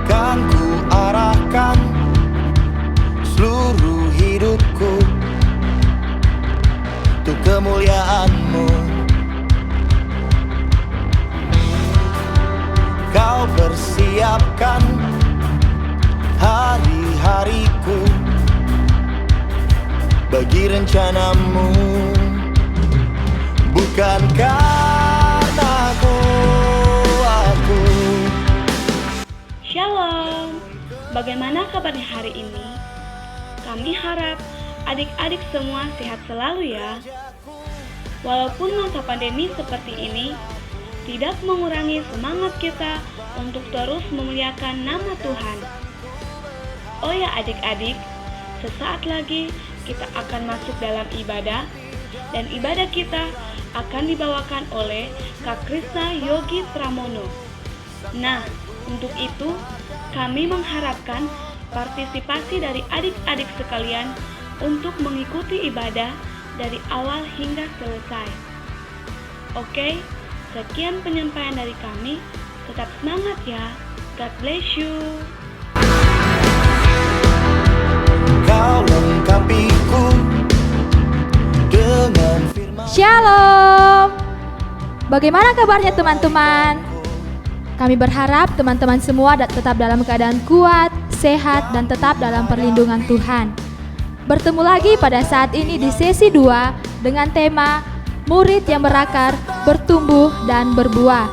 Kan ku arahkan seluruh hidupku untuk kemuliaan-Mu. Kau persiapkan hari-hariku bagi rencana-Mu. Bukan karena kuatku. Shalom, bagaimana kabarnya hari ini? Kami harap adik-adik semua sehat selalu ya. Walaupun masa pandemi seperti ini tidak mengurangi semangat kita untuk terus memuliakan nama Tuhan. Oh ya adik-adik, sesaat lagi kita akan masuk dalam ibadah, dan ibadah kita akan dibawakan oleh Kak Krisna Yogi Pramono. Nah, untuk itu kami mengharapkan partisipasi dari adik-adik sekalian untuk mengikuti ibadah dari awal hingga selesai. Oke, sekian penyampaian dari kami. Tetap semangat ya. God bless you. Kau lengkapiku dengan firman. Shalom. Bagaimana kabarnya teman-teman? Kami berharap teman-teman semua tetap dalam keadaan kuat, sehat, dan tetap dalam perlindungan Tuhan. Bertemu lagi pada saat ini di sesi 2 dengan tema Murid yang berakar, bertumbuh, dan berbuah.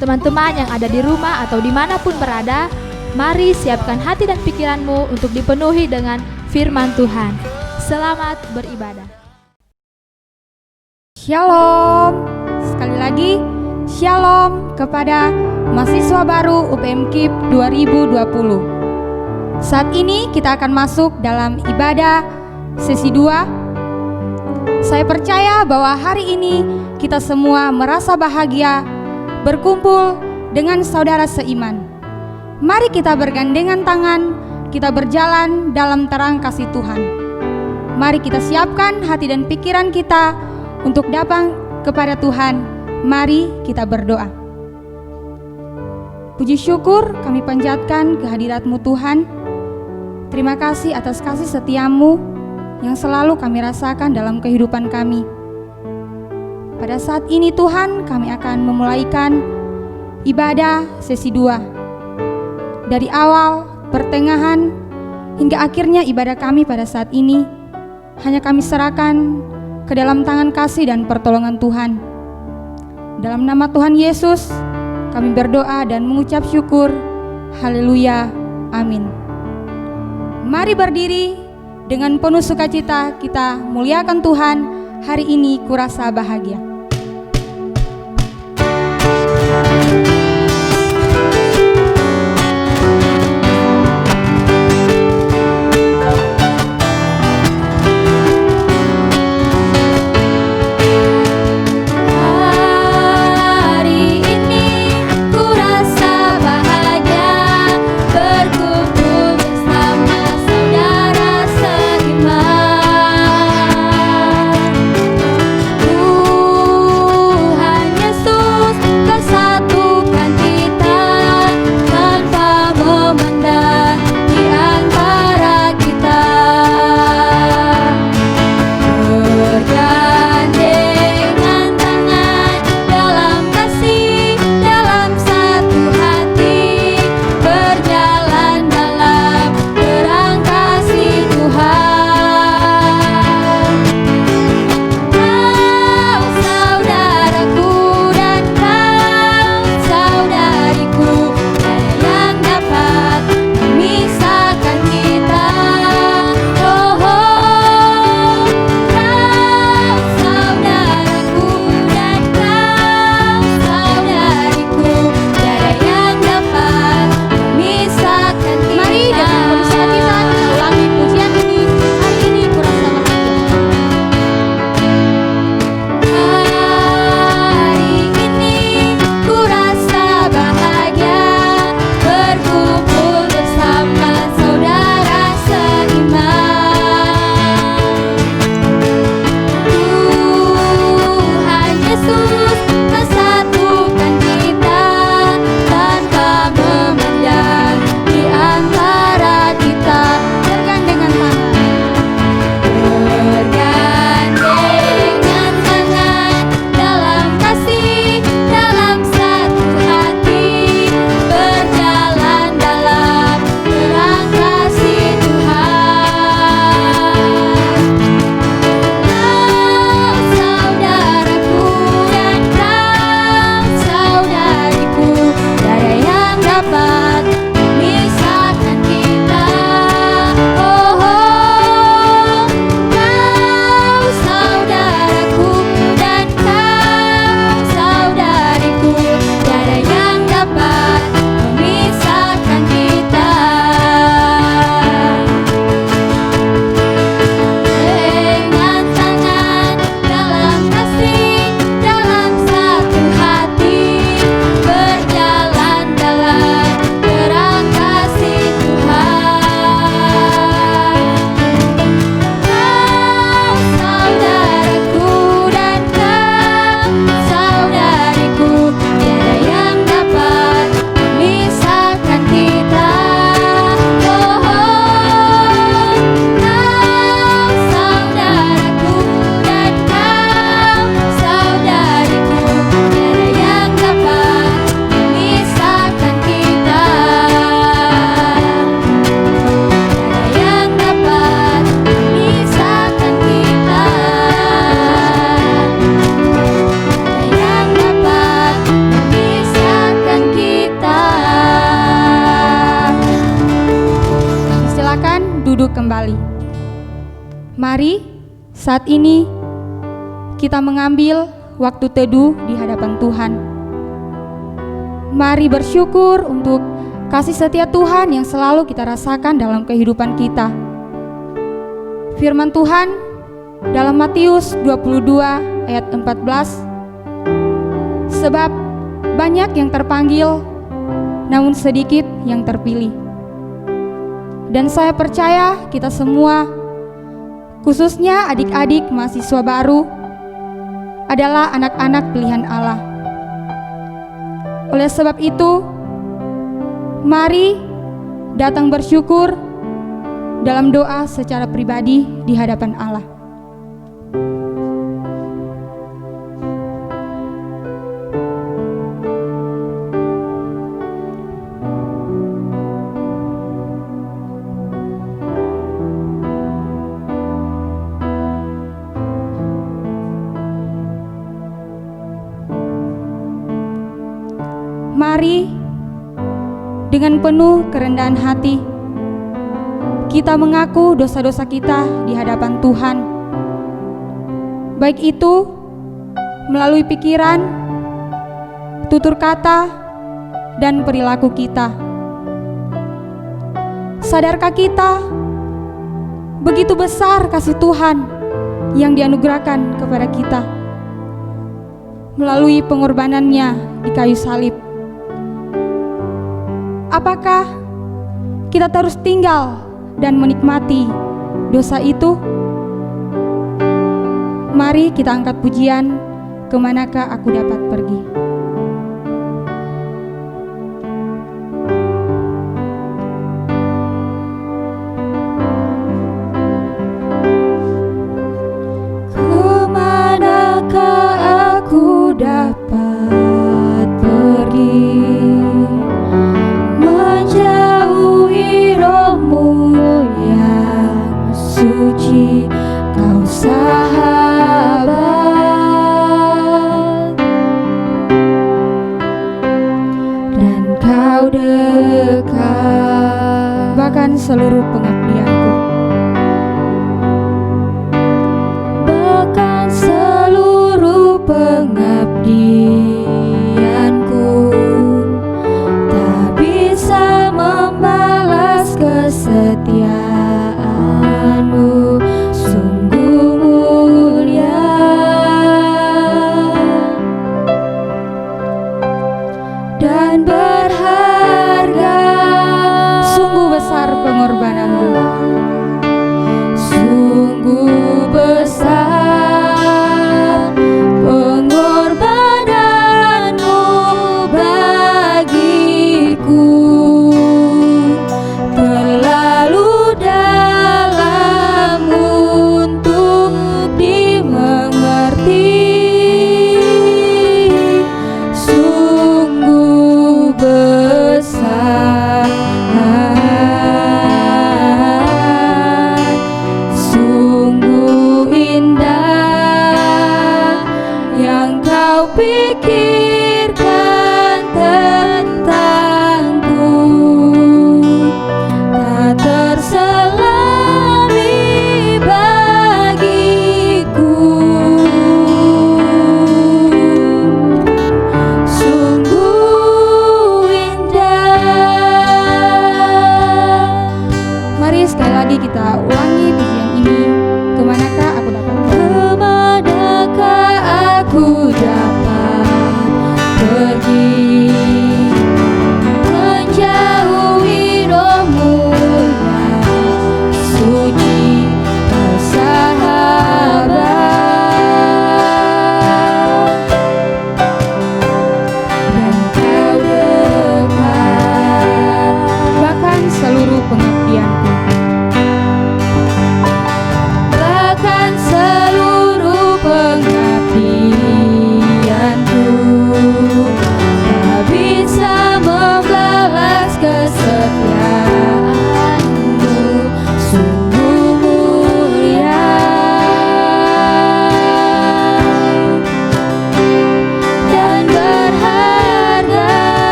Teman-teman yang ada di rumah atau dimanapun berada, mari siapkan hati dan pikiranmu untuk dipenuhi dengan firman Tuhan. Selamat beribadah. Shalom. Sekali lagi, shalom kepada mahasiswa baru UPM KIP 2020. Saat ini kita akan masuk dalam ibadah sesi 2. Saya percaya bahwa hari ini kita semua merasa bahagia berkumpul dengan saudara seiman. Mari kita bergandengan tangan, kita berjalan dalam terang kasih Tuhan. Mari kita siapkan hati dan pikiran kita untuk datang kepada Tuhan. Mari kita berdoa. Puji syukur kami panjatkan kehadirat-Mu Tuhan. Terima kasih atas kasih setia-Mu yang selalu kami rasakan dalam kehidupan kami. Pada saat ini Tuhan, kami akan memulaikan ibadah sesi 2. Dari awal, pertengahan, hingga akhirnya ibadah kami pada saat ini hanya kami serahkan ke dalam tangan kasih dan pertolongan Tuhan. Dalam nama Tuhan Yesus, kami berdoa dan mengucap syukur. Haleluya. Amin. Mari berdiri. Dengan penuh sukacita kita muliakan Tuhan. Hari ini kurasa bahagia. Ku dapat memisahkan kita. Oh, oh, kau saudaraku dan kau saudariku, tiada yang dapat memisahkan kita. Dengan tangan dalam kasih, dalam satu hati, berjalan dalam terang kasih Tuhan. Kau saudaraku dan kau saudariku, tiada yang dapat memisahkan kita. Oh, kau saudaraku dan kau saudariku, tiada yang dapat memisahkan kita. Tiada yang dapat memisahkan kita. Tiada yang dapat memisahkan kita. Silakan duduk kembali. Mari saat ini kita mengambil waktu teduh di hadapan Tuhan. Mari bersyukur untuk kasih setia Tuhan yang selalu kita rasakan dalam kehidupan kita. Firman Tuhan dalam Matius 22 ayat 14, sebab banyak yang terpanggil, namun sedikit yang terpilih. Dan saya percaya kita semua, khususnya adik-adik mahasiswa baru, adalah anak-anak pilihan Allah. Oleh sebab itu, mari datang bersyukur dalam doa secara pribadi di hadapan Allah. Mari dengan penuh kerendahan hati kita mengaku dosa-dosa kita di hadapan Tuhan, baik itu melalui pikiran, tutur kata, dan perilaku kita. Sadarkah kita begitu besar kasih Tuhan yang dianugerahkan kepada kita melalui pengorbanannya di kayu salib? Apakah kita terus tinggal dan menikmati dosa itu? Mari kita angkat pujian, kemanakah aku dapat pergi. Kemanakah aku dapat pergi, menjauhi rohmu yang suci, kau sahabat, dan kau dekat, bahkan seluruh pengabdianku, bahkan seluruh pengabdianku tak bisa membalas kesetiaanmu, sungguh mulia dan berharga, sungguh besar pengorbananmu.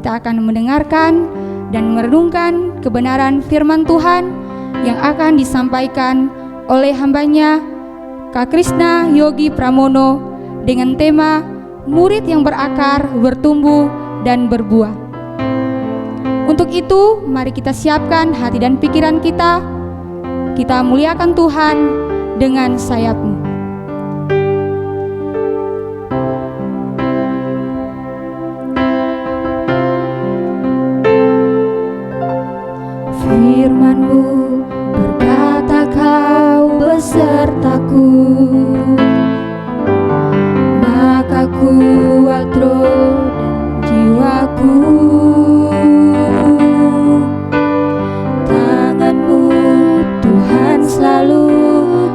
kita akan mendengarkan dan merenungkan kebenaran firman Tuhan yang akan disampaikan oleh hambanya Kak Krisna Yogi Pramono dengan tema Murid yang berakar, bertumbuh, dan berbuah. Untuk itu, mari kita siapkan hati dan pikiran kita. Kita muliakan Tuhan dengan sayap-Mu. Firman-Mu berkata, Kau besertaku, maka kuat roh dan jiwaku. Tangan-Mu Tuhan selalu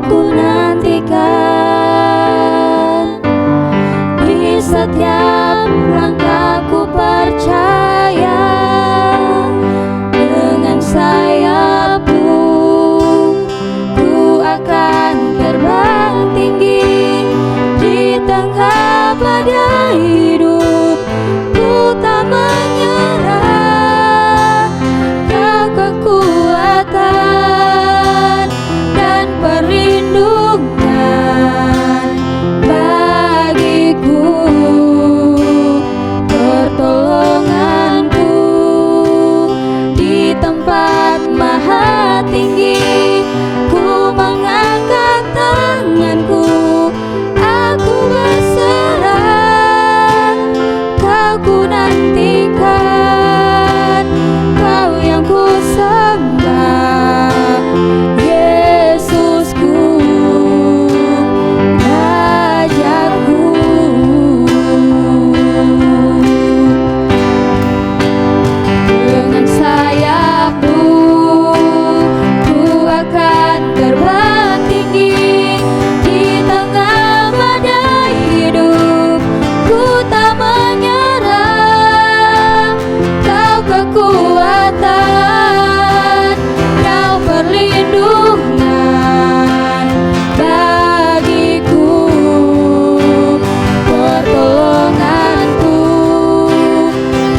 ku nantikan, di setiap langkahku percaya, dengan sayap-Mu ku akan terbang tinggi di tengah badai hidup. Ku tak menyerah, Kau kekuatan dan perlindungan bagiku, pertolonganku di tempat maha tinggi. Ku mengangkat tanganku, aku berserah, Kau ku nantikan, Kau yang ku sembah, Yesusku, Rajaku. Dengan sayap-Mu ku akan terbang tinggi di tengah badai hidup. Ku tak menyerah, Kau kekuatan, Kau perlindungan bagiku, pertolonganku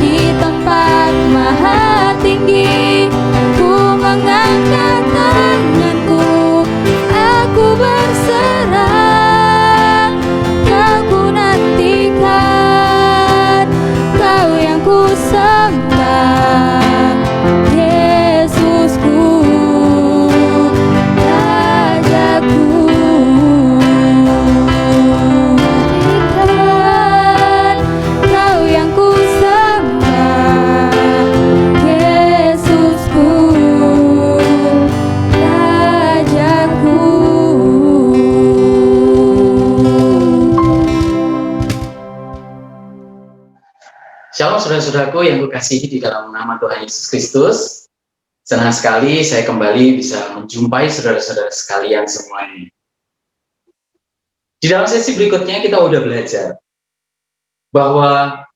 di tempat maha tinggi. Ku mengangkat tanganku, aku berserah, Kau ku nantikan, Kau yang ku sembah, Yesusku, Rajaku. Nantikan, Kau yang ku sembah, Yesusku, Rajaku. Shalom saudara-saudaraku yang kukasihi di dalam nama Tuhan Yesus Kristus. Senang sekali saya kembali bisa menjumpai saudara-saudara sekalian semuanya. Di dalam sesi berikutnya kita udah belajar bahwa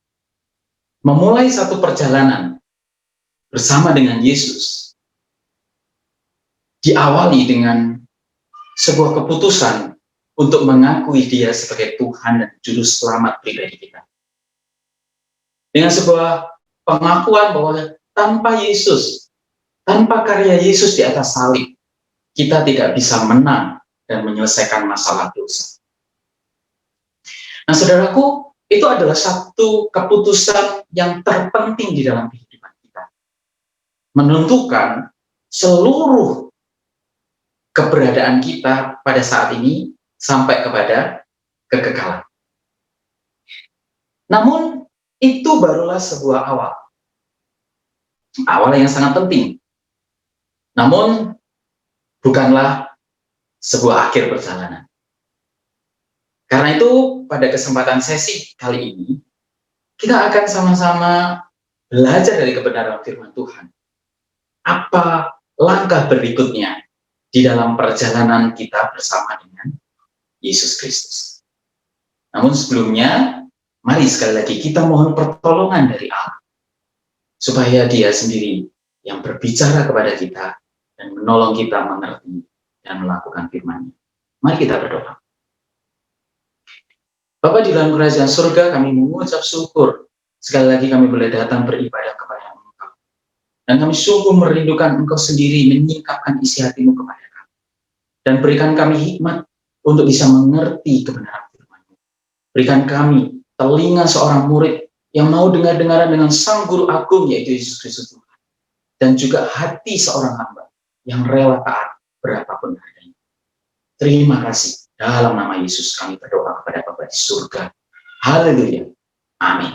memulai satu perjalanan bersama dengan Yesus diawali dengan sebuah keputusan untuk mengakui Dia sebagai Tuhan dan Juru Selamat pribadi kita. Dengan sebuah pengakuan bahwa tanpa Yesus, tanpa karya Yesus di atas salib, kita tidak bisa menang dan menyelesaikan masalah dosa. Nah, saudaraku, itu adalah satu keputusan yang terpenting di dalam kehidupan kita. Menentukan seluruh keberadaan kita pada saat ini sampai kepada kekekalan. Namun, itu barulah sebuah awal. Awal yang sangat penting. Namun, bukanlah sebuah akhir perjalanan. Karena itu, pada kesempatan sesi kali ini, kita akan sama-sama belajar dari kebenaran firman Tuhan. Apa langkah berikutnya di dalam perjalanan kita bersama dengan Yesus Kristus. Namun sebelumnya, mari sekali lagi kita mohon pertolongan dari Allah, supaya Dia sendiri yang berbicara kepada kita dan menolong kita mengerti dan melakukan firman-Nya. Mari kita berdoa. Bapa di dalam kerajaan surga, kami mengucap syukur sekali lagi kami boleh datang beribadah kepada Engkau. Dan kami sungguh merindukan Engkau sendiri menyingkapkan isi hati-Mu kepada kami. Dan berikan kami hikmat untuk bisa mengerti kebenaran firman-Mu. Berikan kami telinga seorang murid yang mau dengar-dengaran dengan Sang Guru Agung, yaitu Yesus Kristus Tuhan. Dan juga hati seorang hamba yang rela taat berapapun harganya. Terima kasih. Dalam nama Yesus kami berdoa kepada Bapa di surga. Haleluya. Amin.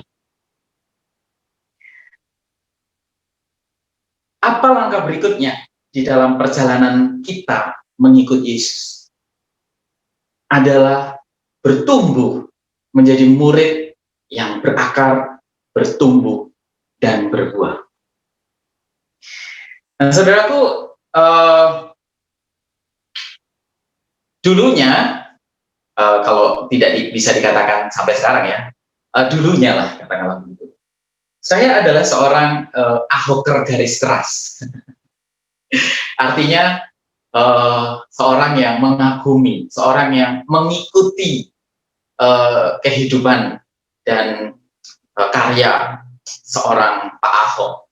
Apa langkah berikutnya di dalam perjalanan kita mengikuti Yesus? Adalah bertumbuh menjadi murid yang berakar, bertumbuh, dan berbuah. Nah, saudaraku, dulunya, kalau tidak bisa dikatakan sampai sekarang ya, dulunya lah katakanlah begitu. Saya adalah seorang ahoker garis keras. Artinya seorang yang mengagumi, seorang yang mengikuti kehidupan dan karya seorang Pak Ahok.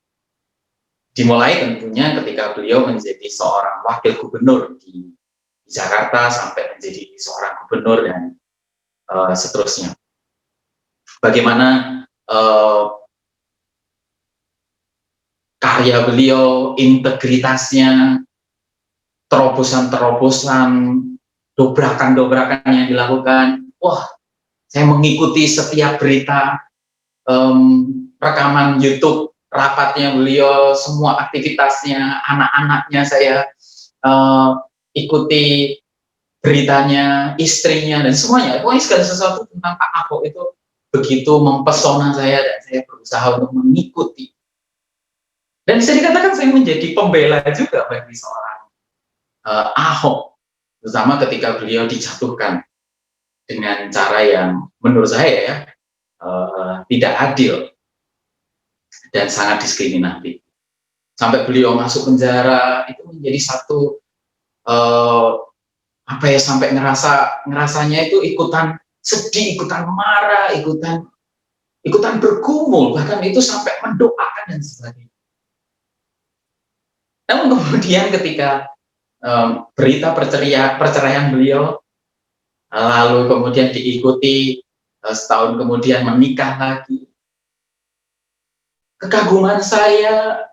Dimulai tentunya ketika beliau menjadi seorang wakil gubernur di Jakarta sampai menjadi seorang gubernur dan seterusnya. Bagaimana karya beliau, integritasnya, terobosan-terobosan, dobrakan-dobrakan yang dilakukan. Wah, saya mengikuti setiap berita, rekaman YouTube, rapatnya beliau, semua aktivitasnya, anak-anaknya saya ikuti beritanya, istrinya, dan semuanya. Pokoknya segala sesuatu tentang Pak Ahok itu begitu mempesona saya dan saya berusaha untuk mengikuti. Dan bisa dikatakan saya menjadi pembela juga bagi seorang Ahok, terutama ketika beliau dijatuhkan dengan cara yang menurut saya ya tidak adil dan sangat diskriminatif. Sampai beliau masuk penjara itu menjadi satu sampai ngerasanya itu ikutan sedih, ikutan marah, ikutan bergumul, bahkan itu sampai mendoakan dan sebagainya. Namun kemudian ketika berita perceraian beliau, lalu kemudian diikuti setahun kemudian menikah lagi, kekaguman saya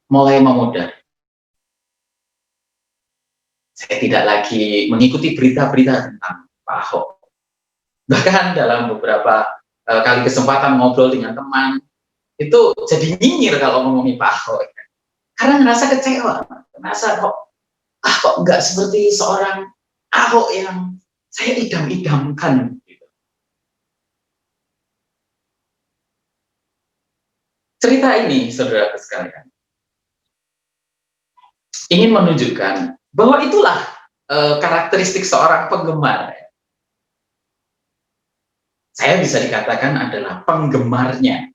mulai memudar. Saya tidak lagi mengikuti berita-berita tentang Pak Ahok. Bahkan dalam beberapa kali kesempatan ngobrol dengan teman, itu jadi nyinyir kalau ngomongin Pak Ahok. Karena ngerasa kecewa, ngerasa kok nggak seperti seorang Ahok yang saya idam-idamkan. Gitu. Cerita ini, saudara sekalian, ingin menunjukkan bahwa itulah karakteristik seorang penggemar. Saya bisa dikatakan adalah penggemarnya,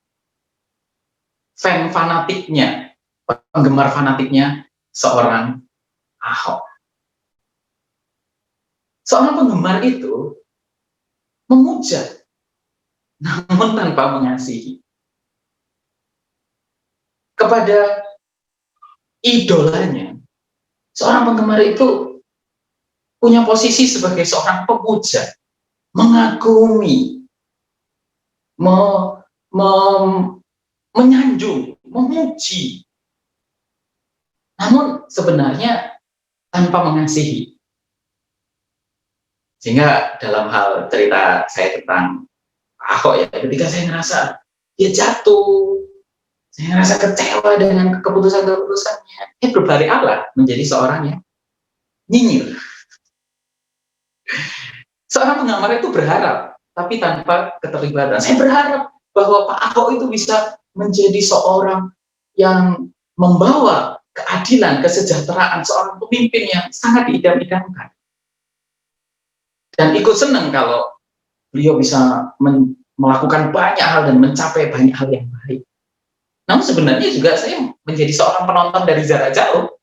penggemar fanatiknya seorang Ahok. Seorang penggemar itu memuja, namun tanpa mengasihi. Kepada idolanya, seorang penggemar itu punya posisi sebagai seorang pemuja, mengagumi, menyanjung, memuji. Namun sebenarnya tanpa mengasihi. Sehingga dalam hal cerita saya tentang Ahok ya, ketika saya ngerasa dia jatuh, saya ngerasa kecewa dengan keputusan-keputusannya, berbalik Allah menjadi seorang yang nyinyir. Seorang penggemar itu berharap, tapi tanpa keterlibatan. Saya berharap bahwa Pak Ahok itu bisa menjadi seorang yang membawa keadilan, kesejahteraan, seorang pemimpin yang sangat diidam-idamkan. Dan ikut senang kalau beliau bisa melakukan banyak hal dan mencapai banyak hal yang baik. Namun sebenarnya juga saya menjadi seorang penonton dari jarak jauh.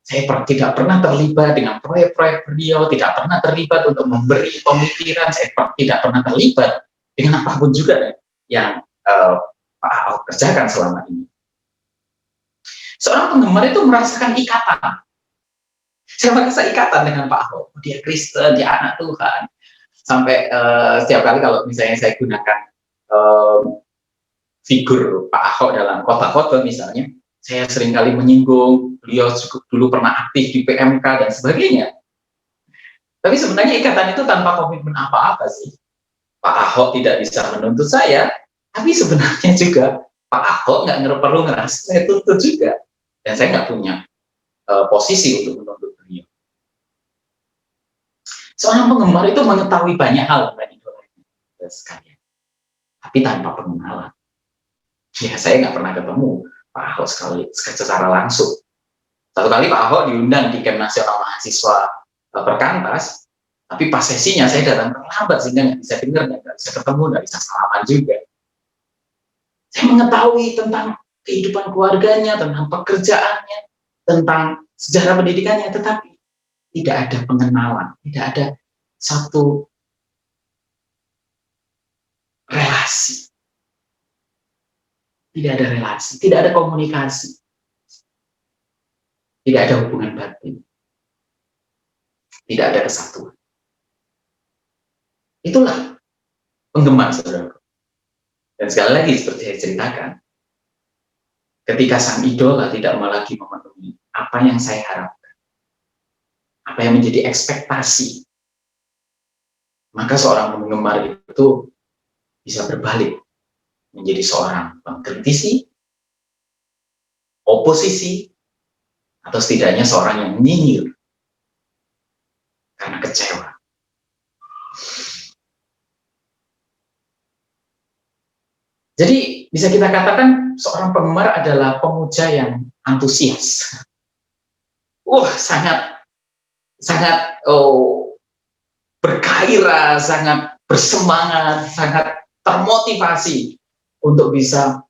Saya tidak pernah terlibat dengan proyek-proyek beliau, tidak pernah terlibat untuk memberi pemikiran, saya tidak pernah terlibat dengan apapun juga yang Pak Ahok kerjakan selama ini. Seorang penggemar itu merasakan ikatan. Saya merasa ikatan dengan Pak Ahok. Dia Kristen, dia anak Tuhan. Sampai setiap kali kalau misalnya saya gunakan figur Pak Ahok dalam khotbah misalnya, saya seringkali menyinggung, beliau dulu pernah aktif di PMK dan sebagainya. Tapi sebenarnya ikatan itu tanpa komitmen apa-apa sih. Pak Ahok tidak bisa menuntut saya, tapi sebenarnya juga Pak Ahok nggak perlu ngerasa saya tuntut juga. Dan saya nggak punya posisi untuk menuntut beliau. Seorang penggemar itu mengetahui banyak hal tentang idolanya sekalian, tapi tanpa pengenalan. Ya, saya nggak pernah ketemu Pak Ahok secara langsung. Satu kali Pak Ahok diundang di Camp Nasional Mahasiswa Perkantas, tapi pas sesinya saya datang terlambat sehingga nggak bisa dengar, nggak bisa ketemu, nggak bisa salaman juga. Saya mengetahui tentang kehidupan keluarganya, tentang pekerjaannya, tentang sejarah pendidikannya, tetapi tidak ada pengenalan, tidak ada satu relasi. Tidak ada relasi, tidak ada komunikasi. Tidak ada hubungan batin. Tidak ada kesatuan. Itulah penggemar, saudara. Dan sekali lagi seperti saya ceritakan, ketika sang idola tidak mau lagi memenuhi apa yang saya harapkan, apa yang menjadi ekspektasi, maka seorang penggemar itu bisa berbalik menjadi seorang pengkritisi, oposisi, atau setidaknya seorang yang nyinyir karena kecewa. Jadi bisa kita katakan seorang penggemar adalah pemuja yang antusias. Sangat bergairah, sangat bersemangat, sangat termotivasi untuk bisa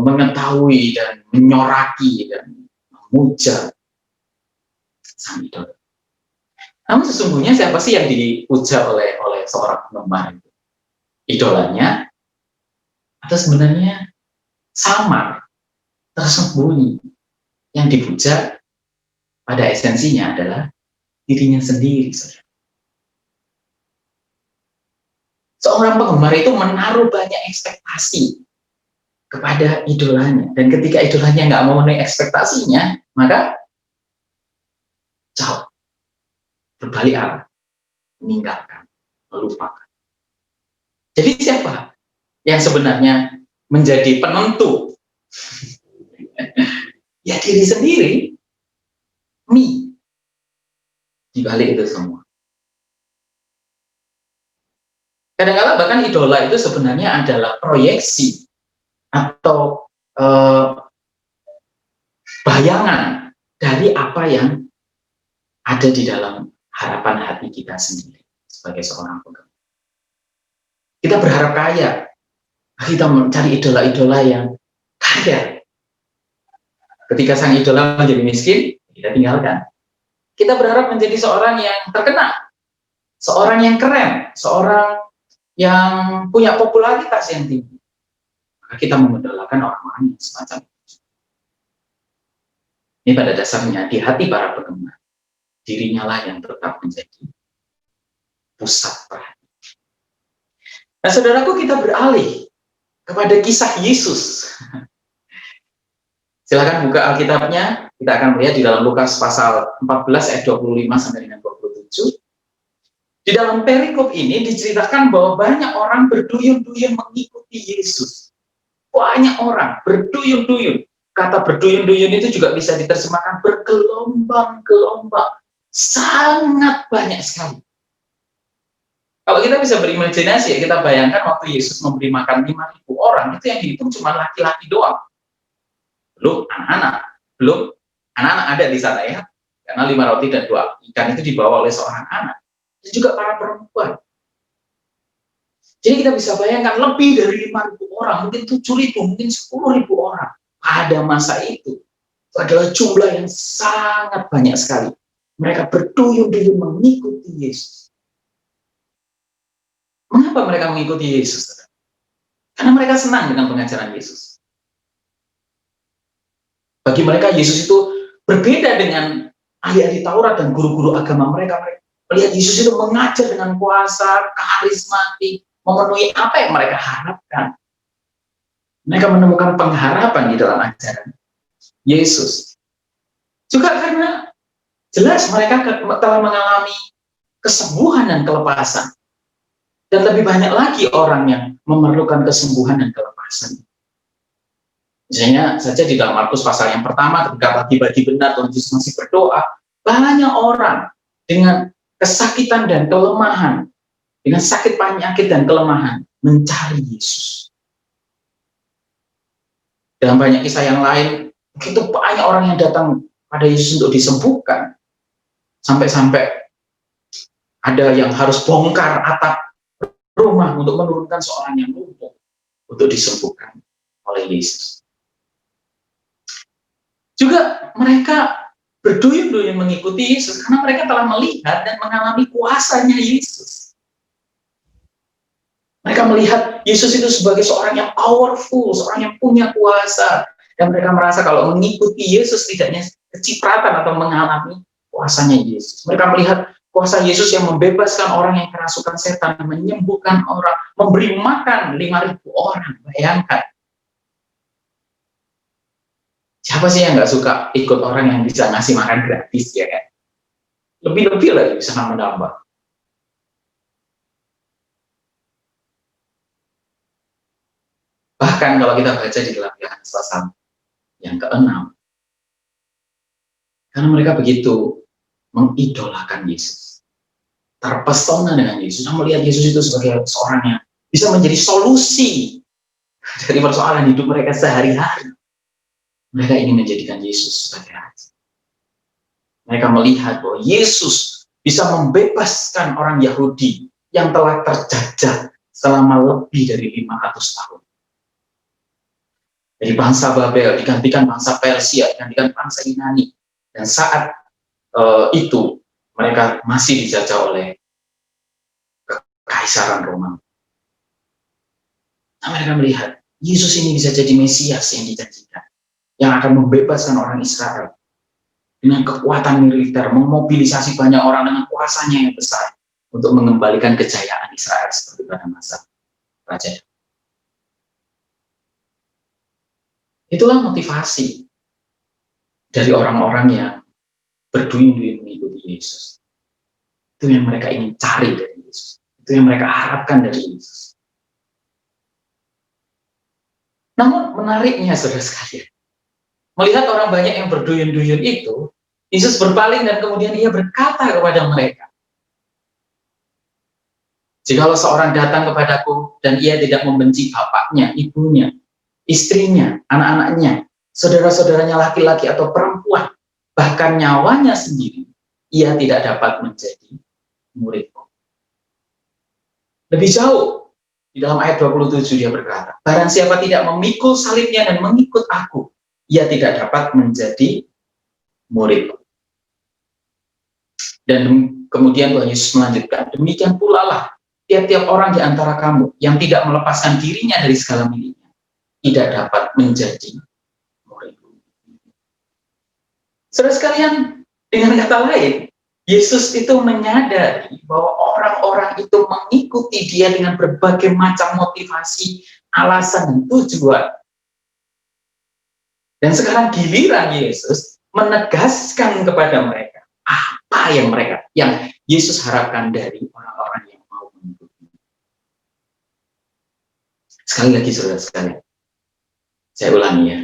mengetahui dan menyoraki dan memuja sang idola. Namun sesungguhnya siapa sih yang dipuja oleh seorang penggemar itu? Idolanya? Atau sebenarnya samar, tersembunyi? Yang dipuja pada esensinya adalah dirinya sendiri, saudara. Seorang penggemar itu menaruh banyak ekspektasi kepada idolanya, dan ketika idolanya nggak memenuhi ekspektasinya, maka jauh, berbalik arah, meninggalkan, melupakan. Jadi siapa yang sebenarnya menjadi penentu? Ya diri sendiri, me, di balik itu semua. Kadang-kadang bahkan idola itu sebenarnya adalah proyeksi atau bayangan dari apa yang ada di dalam harapan hati kita sendiri sebagai seorang penggemar. Kita berharap kaya, kita mencari idola-idola yang kaya. Ketika sang idola menjadi miskin, kita tinggalkan. Kita berharap menjadi seorang yang terkenal, seorang yang keren, seorang yang punya popularitas yang tinggi. Maka kita mengidolakan orang-orang yang semacam itu. Ini pada dasarnya di hati para penggemar, dirinya lah yang tetap menjadi pusat perhatian. Nah, saudaraku, kita beralih kepada kisah Yesus. Silakan buka Alkitabnya, kita akan melihat di dalam Lukas pasal 14 ayat 25 sampai dengan 27. Di dalam perikop ini diceritakan bahwa banyak orang berduyun-duyun mengikuti Yesus. Banyak orang berduyun-duyun. Kata berduyun-duyun itu juga bisa diterjemahkan bergelombang-gelombang. Sangat banyak sekali. Kalau kita bisa berimajinasi, ya kita bayangkan waktu Yesus memberi makan 5.000 orang, itu yang dihitung cuma laki-laki doang. Belum anak-anak ada di sana ya, karena 5 roti dan 2 ikan itu dibawa oleh seorang anak. Dan juga para perempuan. Jadi kita bisa bayangkan lebih dari 5.000 orang, mungkin 7.000, mungkin 10.000 orang pada masa itu. Itu adalah jumlah yang sangat banyak sekali. Mereka berduyun-duyun mengikuti Yesus. Mengapa mereka mengikuti Yesus? Karena mereka senang dengan pengajaran Yesus. Bagi mereka Yesus itu berbeda dengan ahli-ahli Taurat dan guru-guru agama mereka. Mereka melihat Yesus itu mengajar dengan kuasa, karismatik, memenuhi apa yang mereka harapkan. Mereka menemukan pengharapan di dalam ajaran Yesus. Juga karena jelas mereka telah mengalami kesembuhan dan kelepasan. Dan lebih banyak lagi orang yang memerlukan kesembuhan dan kelepasan. Misalnya saja di dalam Markus pasal yang pertama, ketika pagi-pagi benar Tuhan Yesus masih berdoa, banyak orang dengan kesakitan dan kelemahan, dengan sakit penyakit dan kelemahan, mencari Yesus. Dalam banyak kisah yang lain, begitu banyak orang yang datang pada Yesus untuk disembuhkan. Sampai-sampai ada yang harus bongkar atap rumah untuk menurunkan seorang yang lumpuh untuk disembuhkan oleh Yesus. Juga mereka berduyun-duyun mengikuti Yesus karena mereka telah melihat dan mengalami kuasanya Yesus. Mereka melihat Yesus itu sebagai seorang yang powerful, seorang yang punya kuasa, dan mereka merasa kalau mengikuti Yesus tidaknya kecipratan atau mengalami kuasanya Yesus. Mereka melihat kuasa Yesus yang membebaskan orang yang kerasukan setan, menyembuhkan orang, memberi makan 5.000 orang. Bayangkan. Siapa sih yang nggak suka ikut orang yang bisa ngasih makan gratis, ya kan? Lebih-lebih lagi bisa menambah. Bahkan kalau kita baca di dalam Yohanes pasal yang ke-6, karena mereka begitu mengidolakan Yesus, terpesona dengan Yesus, dan melihat Yesus itu sebagai seorang yang bisa menjadi solusi dari persoalan hidup mereka sehari-hari. Mereka ingin menjadikan Yesus sebagai raja. Mereka melihat bahwa Yesus bisa membebaskan orang Yahudi yang telah terjajah selama lebih dari 500 tahun. Dari bangsa Babel digantikan bangsa Persia, digantikan bangsa Yunani. Dan saat itu mereka masih dijajah oleh Kekaisaran Romawi. Nah, mereka melihat Yesus ini bisa jadi Mesias yang dijanjikan, yang akan membebaskan orang Israel dengan kekuatan militer, memobilisasi banyak orang dengan kuasanya yang besar untuk mengembalikan kejayaan Israel seperti pada masa Raja Daud. Itulah motivasi dari orang-orang yang berduyun-duyun mengikuti Yesus. Itu yang mereka ingin cari dari Yesus. Itu yang mereka harapkan dari Yesus. Namun menariknya, saudara sekalian, melihat orang banyak yang berduyun-duyun itu, Yesus berpaling dan kemudian ia berkata kepada mereka, "Jikalau seorang datang kepadaku dan ia tidak membenci bapaknya, ibunya, istrinya, anak-anaknya, saudara-saudaranya laki-laki atau perempuan, bahkan nyawanya sendiri, ia tidak dapat menjadi muridku." Lebih jauh, di dalam ayat 27 dia berkata, "Barang siapa tidak memikul salibnya dan mengikut aku, ia tidak dapat menjadi muridku." Dan kemudian Tuhan Yesus melanjutkan, "Demikian pula lah tiap-tiap orang di antara kamu yang tidak melepaskan dirinya dari segala miliknya, tidak dapat menjadi muridku." Saudara sekalian, dengan kata lain, Yesus itu menyadari bahwa orang-orang itu mengikuti dia dengan berbagai macam motivasi, alasan, dan tujuan. Dan sekarang giliran Yesus menegaskan kepada mereka apa yang Yesus harapkan dari orang-orang yang mau mengikuti. Sekali lagi, saudara sekalian, saya ulangi ya.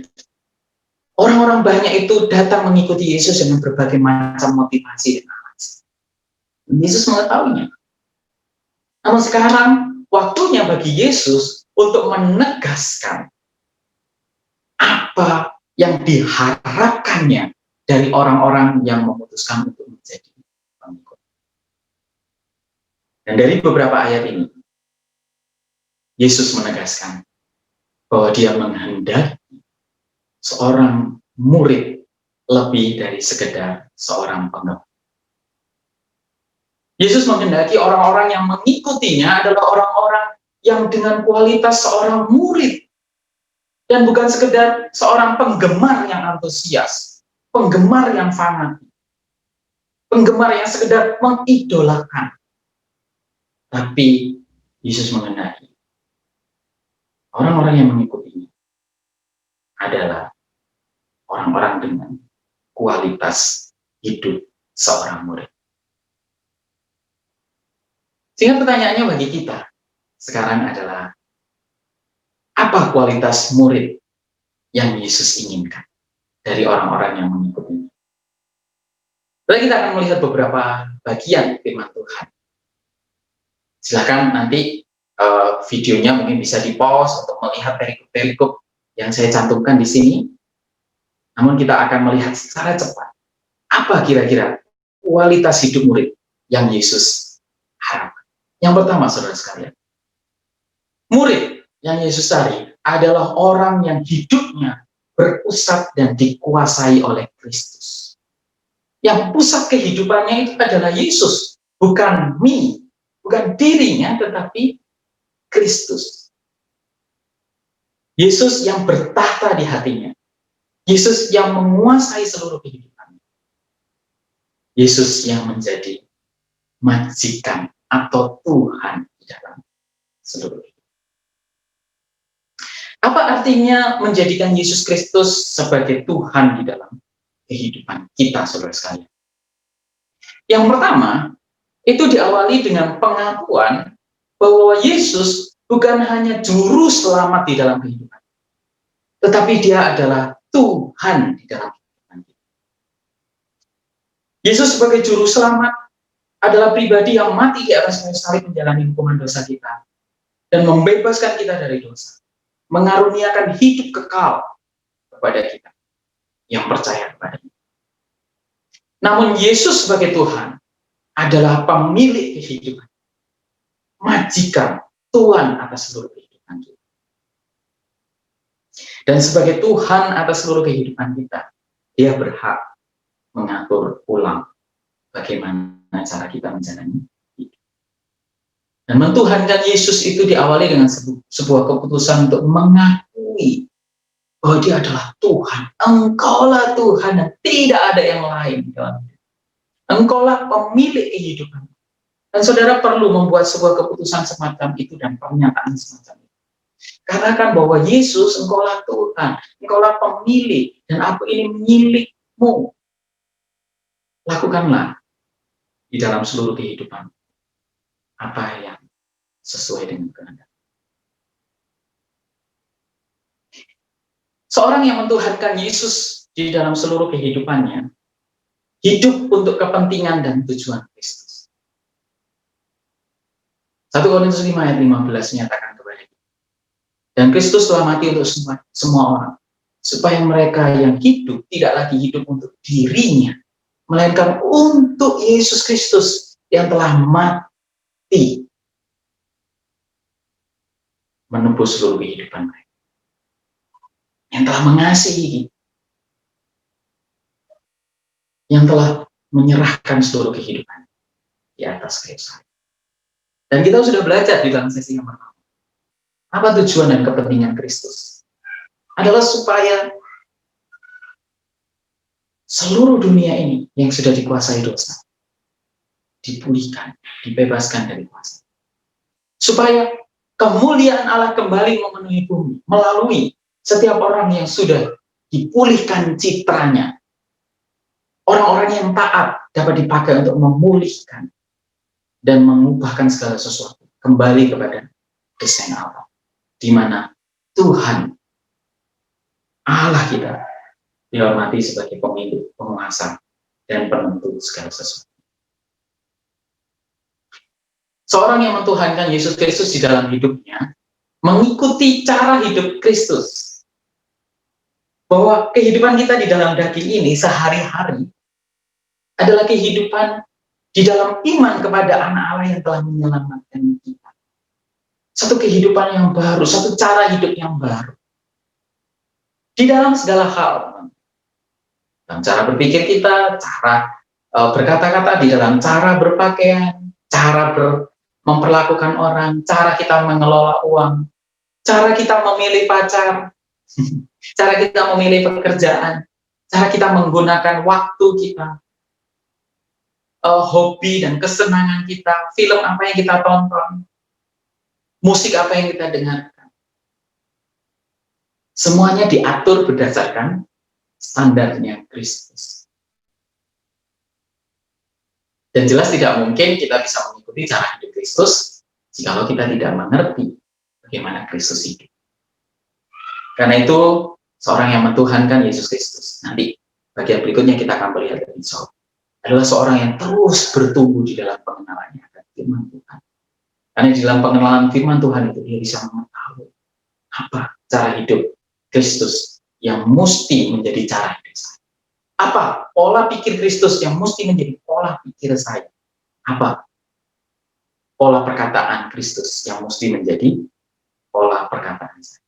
Orang-orang banyak itu datang mengikuti Yesus dengan berbagai macam motivasi dan alasan. Yesus mengetahuinya. Namun sekarang waktunya bagi Yesus untuk menegaskan apa yang diharapkannya dari orang-orang yang memutuskan untuk menjadi pengikut. Dan dari beberapa ayat ini, Yesus menegaskan bahwa dia menghendaki seorang murid lebih dari sekedar seorang pengikut. Yesus menghendaki orang-orang yang mengikutinya adalah orang-orang yang dengan kualitas seorang murid, dan bukan sekedar seorang penggemar yang antusias, penggemar yang fanatik, penggemar yang sekedar mengidolakan. Tapi Yesus mengenali orang-orang yang mengikutinya adalah orang-orang dengan kualitas hidup seorang murid. Sehingga pertanyaannya bagi kita sekarang adalah, apa kualitas murid yang Yesus inginkan dari orang-orang yang mengikutinya? Lalu kita akan melihat beberapa bagian firman Tuhan. Silakan nanti videonya mungkin bisa di-pause untuk melihat perikop-perikop yang saya cantumkan di sini. Namun kita akan melihat secara cepat apa kira-kira kualitas hidup murid yang Yesus harapkan. Yang pertama, saudara sekalian, murid yang Yesus cari adalah orang yang hidupnya berpusat dan dikuasai oleh Kristus. Yang pusat kehidupannya itu adalah Yesus, bukan bukan dirinya, tetapi Kristus. Yesus yang bertahta di hatinya. Yesus yang menguasai seluruh kehidupannya. Yesus yang menjadi majikan atau Tuhan di dalam seluruh hidup. Apa artinya menjadikan Yesus Kristus sebagai Tuhan di dalam kehidupan kita, saudara sekalian? Yang pertama, itu diawali dengan pengakuan bahwa Yesus bukan hanya juru selamat di dalam kehidupan, tetapi dia adalah Tuhan di dalam kehidupan kita. Yesus sebagai juru selamat adalah pribadi yang mati di atas kayu salib menjalani hukuman dosa kita dan membebaskan kita dari dosa, mengaruniakan hidup kekal kepada kita yang percaya kepadanya. Namun Yesus sebagai Tuhan adalah pemilik kehidupan, majikan, Tuhan atas seluruh kehidupan kita. Dan sebagai Tuhan atas seluruh kehidupan kita, dia berhak mengatur ulang bagaimana cara kita menjalani hidup. Dan mentuhankan Yesus itu diawali dengan sebuah keputusan untuk mengakui bahwa dia adalah Tuhan. Engkaulah Tuhan dan tidak ada yang lain dalam hidup. Engkaulah pemilik kehidupan. Dan saudara perlu membuat sebuah keputusan semacam itu dan pernyataan semacam itu. Katakan bahwa Yesus, engkaulah Tuhan, engkaulah pemilik, dan aku ini milikmu. Lakukanlah di dalam seluruh kehidupan apa yang sesuai dengan kehendak. Seorang yang mentuhankan Yesus di dalam seluruh kehidupannya, hidup untuk kepentingan dan tujuan Kristus. 1 Korintus 5 ayat 15 menyatakan kepada kita, dan Kristus telah mati untuk semua orang, supaya mereka yang hidup tidak lagi hidup untuk dirinya, melainkan untuk Yesus Kristus yang telah mati menembus seluruh kehidupan mereka, yang telah mengasihi, yang telah menyerahkan seluruh kehidupan di atas kayu salib. Dan kita sudah belajar di dalam sesi yang pertama, apa tujuan dan kepentingan Kristus? Adalah supaya seluruh dunia ini yang sudah dikuasai dosa dipulihkan, dibebaskan dari kuasa. Supaya kemuliaan Allah kembali memenuhi bumi melalui setiap orang yang sudah dipulihkan citranya. Orang-orang yang taat dapat dipakai untuk memulihkan dan mengubahkan segala sesuatu kembali kepada desain Allah, di mana Tuhan Allah kita dihormati sebagai pemilik, penguasa, dan penentu segala sesuatu. Seorang yang mentuhankan Yesus Kristus di dalam hidupnya mengikuti cara hidup Kristus. Bahwa kehidupan kita di dalam daging ini sehari-hari adalah kehidupan di dalam iman kepada anak Allah yang telah menyelamatkan kita. Satu kehidupan yang baru, satu cara hidup yang baru. Di dalam segala hal. Dalam cara berpikir kita, cara berkata-kata, di dalam cara berpakaian, cara memperlakukan orang, cara kita mengelola uang, cara kita memilih pacar, cara kita memilih pekerjaan, cara kita menggunakan waktu kita, hobi dan kesenangan kita, film apa yang kita tonton, musik apa yang kita dengarkan. Semuanya diatur berdasarkan standarnya Kristus. Dan jelas tidak mungkin kita bisa mengikuti cara hidup Kristus jikalau kita tidak mengerti bagaimana Kristus hidup. Karena itu, seorang yang mentuhankan Yesus Kristus, nanti bagian berikutnya kita akan melihat lebih jauh, adalah seorang yang terus bertumbuh di dalam pengenalannya akan firman Tuhan. Karena di dalam pengenalan firman Tuhan itu dia bisa mengetahui apa cara hidup Kristus yang mesti menjadi cara hidup saya. Apa pola pikir Kristus yang mesti menjadi pola pikir saya? Apa pola perkataan Kristus yang mesti menjadi pola perkataan saya?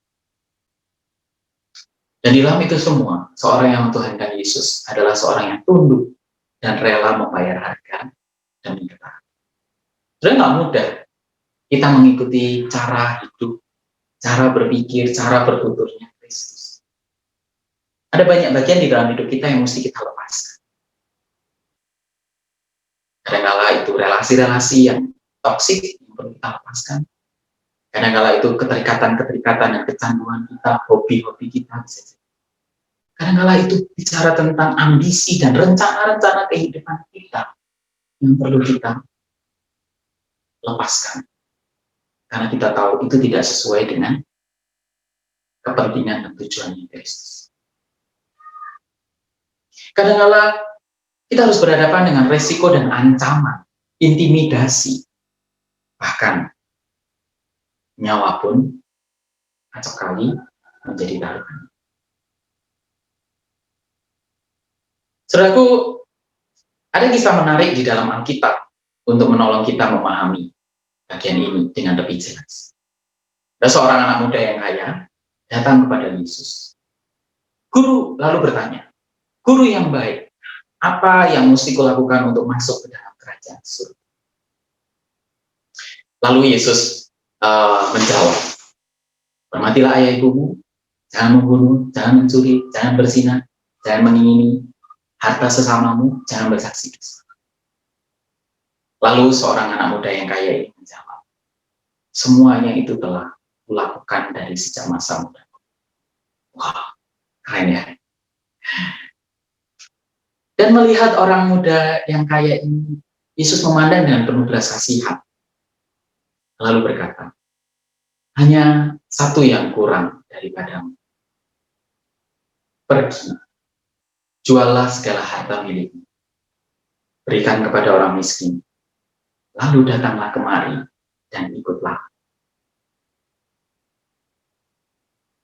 Dan di dalam itu semua, seorang yang mentuhankan Yesus adalah seorang yang tunduk dan rela membayar harga demi ketaatan. Sebenarnya nggak mudah kita mengikuti cara hidup, cara berpikir, cara bertuturnya Kristus. Ada banyak bagian di dalam hidup kita yang mesti kita lepaskan. Kadang-kala itu relasi-relasi yang toksik yang perlu kita lepaskan. Kadang-kala itu keterikatan-keterikatan dan kecanduan kita, hobi-hobi kita bisa jadi. Kadang-kala itu bicara tentang ambisi dan rencana-rencana kehidupan kita yang perlu kita lepaskan. Karena kita tahu itu tidak sesuai dengan kepentingan dan tujuannya Kristus. Kadang-kala kita harus berhadapan dengan resiko dan ancaman, intimidasi, bahkan nyawa pun acap kali menjadi taruhan. Saudaraku, ada kisah menarik di dalam Alkitab untuk menolong kita memahami bagian ini dengan lebih jelas. Ada seorang anak muda yang kaya datang kepada Yesus. Guru lalu bertanya, "Guru yang baik, apa yang mesti kulakukan untuk masuk ke dalam kerajaan surga?" Lalu Yesus menjawab, "Hormatilah ayah ibumu, jangan membunuh, jangan mencuri, jangan berzina, jangan mengingini harta sesamamu, jangan bersaksi dusta." Lalu seorang anak muda yang kaya ini menjawab, "Semuanya itu telah kulakukan dari sejak masa muda." Wah, keren ya. Dan melihat orang muda yang kaya ini, Yesus memandang dengan penuh belas kasihan. Lalu berkata, "Hanya satu yang kurang daripadamu. Pergi, jualah segala harta milikmu, berikan kepada orang miskin, lalu datanglah kemari dan ikutlah."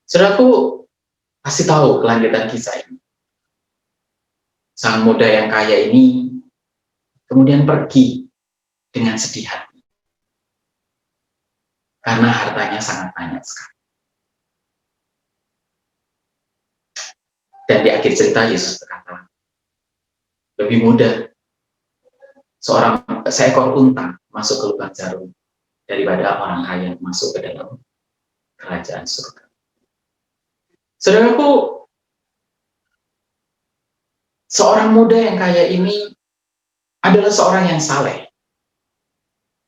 Saudaraku, pasti tahu kelanjutan kisah ini. Sang muda yang kaya ini kemudian pergi dengan sedih hati, karena hartanya sangat banyak sekali. Dan di akhir cerita Yesus berkata, lebih mudah seekor unta masuk ke lubang jarum daripada orang kaya masuk ke dalam kerajaan surga. Saudaraku, seorang muda yang kaya ini adalah seorang yang saleh.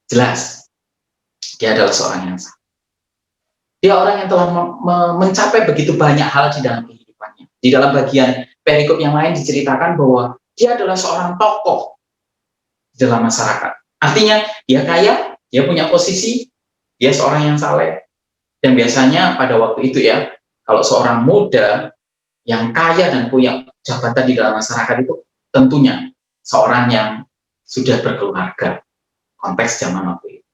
Jelas, dia adalah seorang yang saleh. Dia orang yang telah mencapai begitu banyak hal di dalam kehidupannya. Di dalam bagian perikop yang lain diceritakan bahwa dia adalah seorang tokoh di dalam masyarakat. Artinya, dia kaya, dia punya posisi, dia seorang yang saleh. Dan biasanya pada waktu itu ya, kalau seorang muda yang kaya dan punya jabatan di dalam masyarakat itu tentunya seorang yang sudah berkeluarga, konteks zaman waktu itu.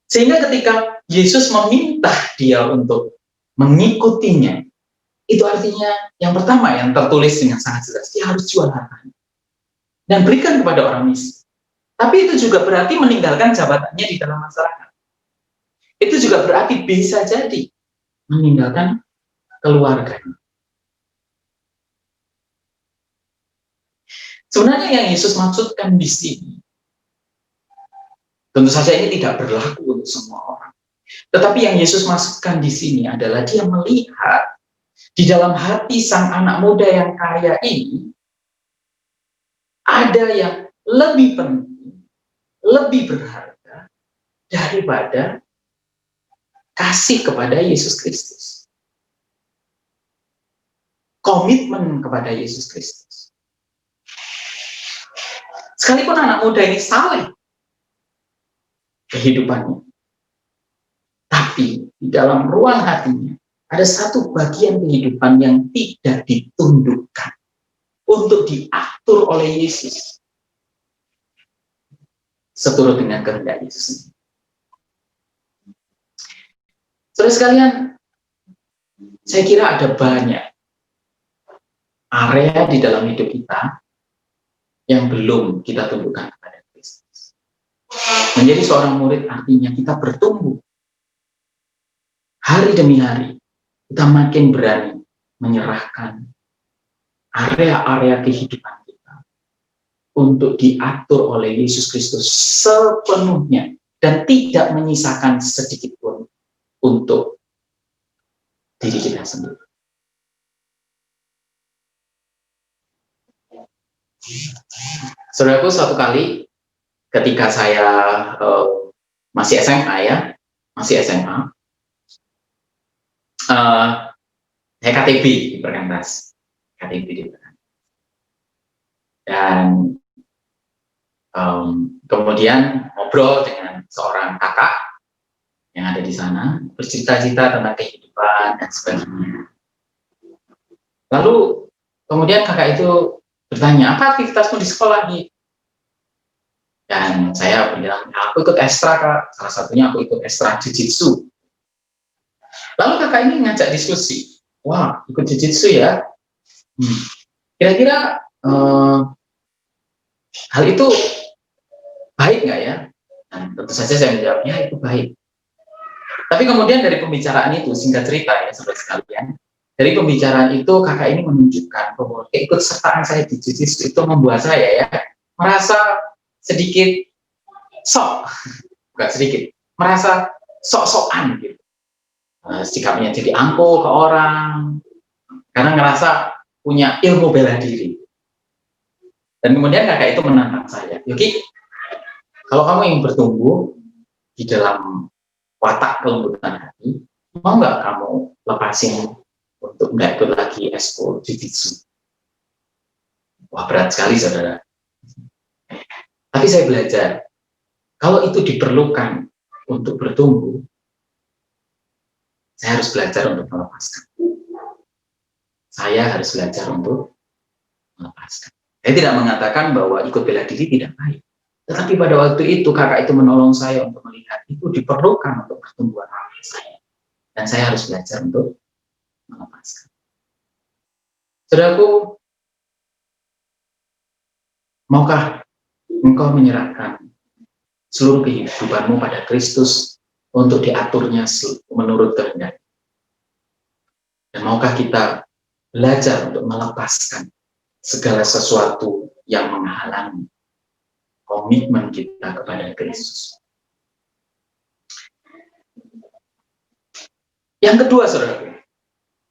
Sehingga ketika Yesus meminta dia untuk mengikutinya, itu artinya yang pertama yang tertulis dengan sangat jelas, dia harus jual hartanya dan berikan kepada orang miskin. Tapi itu juga berarti meninggalkan jabatannya di dalam masyarakat. Itu juga berarti bisa jadi meninggalkan keluarganya. Sebenarnya yang Yesus maksudkan di sini Tentu saja ini tidak berlaku untuk semua orang. Tetapi yang Yesus maksudkan di sini adalah dia melihat di dalam hati sang anak muda yang kaya ini ada yang lebih penting, lebih berharga daripada kasih kepada Yesus Kristus. Komitmen kepada Yesus Kristus. Sekalipun anak muda ini saleh kehidupannya, tapi di dalam ruang hatinya ada satu bagian kehidupan yang tidak ditundukkan untuk diatur oleh Yesus seturut dengan kehendak Yesus. Saudara sekalian, saya kira ada banyak area di dalam hidup kita yang belum kita tundukkan kepada Kristus. Menjadi seorang murid artinya kita bertumbuh. Hari demi hari, kita makin berani menyerahkan area-area kehidupan kita untuk diatur oleh Yesus Kristus sepenuhnya dan tidak menyisakan sedikit pun untuk diri kita sendiri. Saudaraku, suatu kali ketika saya masih SMA saya KTB di Perkantas, dan kemudian ngobrol dengan seorang kakak yang ada di sana, bercerita-cerita tentang kehidupan dan sebagainya. Lalu kemudian kakak itu bertanya, apa aktivitasmu di sekolah nih? Dan saya bilang, aku ikut ekstra kak, salah satunya aku ikut ekstra jujitsu. Lalu kakak ini ngajak diskusi, wah ikut jujitsu ya? Kira-kira hal itu baik nggak ya? Dan tentu saja saya menjawabnya itu baik. Tapi kemudian dari pembicaraan itu, singkat cerita ya saudara sekalian, dari pembicaraan itu kakak ini menunjukkan bahwa keikutsertaan saya di jujitsu itu membuat saya ya merasa sedikit bukan sedikit, merasa sok-sokan gitu. Sikapnya jadi angkuh ke orang karena ngerasa punya ilmu bela diri. Dan kemudian kakak itu menantang saya, Yogi, kalau kamu ingin bertumbuh di dalam watak kelembutan hati, mau nggak kamu lepasin untuk nggak ikut lagi ekskul jujitsu? Wah, berat sekali saudara. Tapi saya belajar, kalau itu diperlukan untuk bertumbuh, saya harus belajar untuk melepaskan. Saya harus belajar untuk melepaskan. Saya tidak mengatakan bahwa ikut bela diri tidak baik. Tetapi pada waktu itu kakak itu menolong saya untuk melihat itu diperlukan untuk pertumbuhan hati saya. Dan saya harus belajar untuk melepaskan. Saudaraku, maukah engkau menyerahkan seluruh kehidupanmu pada Kristus untuk diaturnya menurut kehendak? Dan maukah kita belajar untuk melepaskan segala sesuatu yang menghalangi komitmen kita kepada Kristus? Yang kedua, saudara,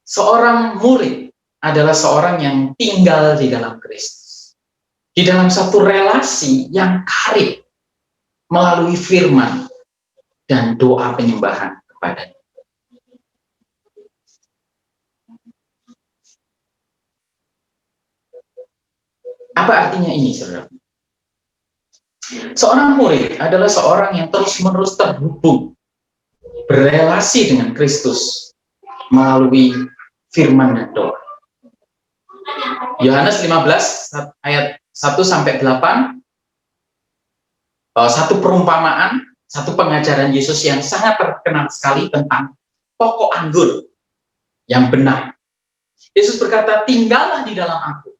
seorang murid adalah seorang yang tinggal di dalam Kristus, di dalam satu relasi yang karib melalui firman dan doa penyembahan kepadanya. Apa artinya ini, saudara? Seorang murid adalah seorang yang terus-menerus terhubung, berelasi dengan Kristus melalui firman dan doa. Yohanes 15 ayat 1-8, satu perumpamaan, satu pengajaran Yesus yang sangat terkenal sekali tentang pokok anggur yang benar. Yesus berkata, tinggallah di dalam aku,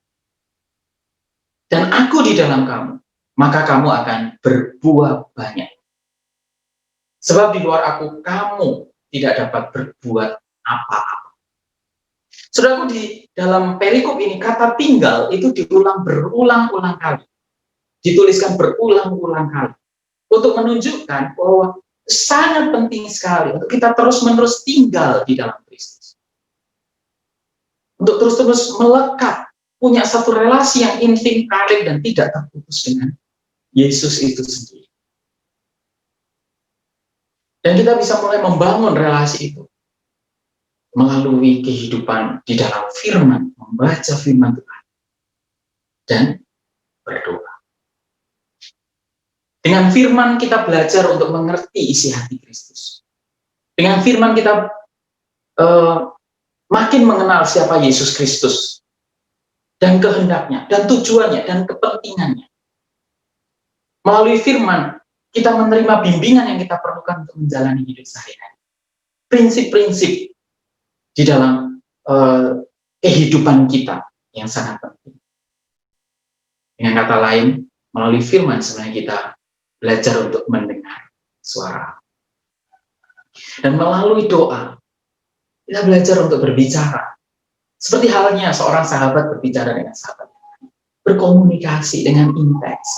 dan aku di dalam kamu, maka kamu akan berbuah banyak. Sebab di luar aku, kamu tidak dapat berbuat apa-apa. Saudaraku, di dalam perikop ini, kata tinggal itu diulang berulang-ulang kali. Dituliskan berulang-ulang kali. untuk menunjukkan bahwa sangat penting sekali untuk kita terus-menerus tinggal di dalam Kristus. Untuk terus-terus melekat, punya satu relasi yang intim, karib, dan tidak terputus dengan Yesus itu sendiri. Dan kita bisa mulai membangun relasi itu melalui kehidupan di dalam firman, membaca firman Tuhan, dan berdoa. Dengan firman kita belajar untuk mengerti isi hati Kristus. Dengan firman kita makin mengenal siapa Yesus Kristus, dan kehendaknya, dan tujuannya, dan kepentingannya. Melalui firman, kita menerima bimbingan yang kita perlukan untuk menjalani hidup sehari-hari. Prinsip-prinsip di dalam kehidupan kita yang sangat penting. Dengan kata lain, melalui firman sebenarnya kita belajar untuk mendengar suara. Dan melalui doa, kita belajar untuk berbicara. Seperti halnya seorang sahabat berbicara dengan sahabat, berkomunikasi dengan intens.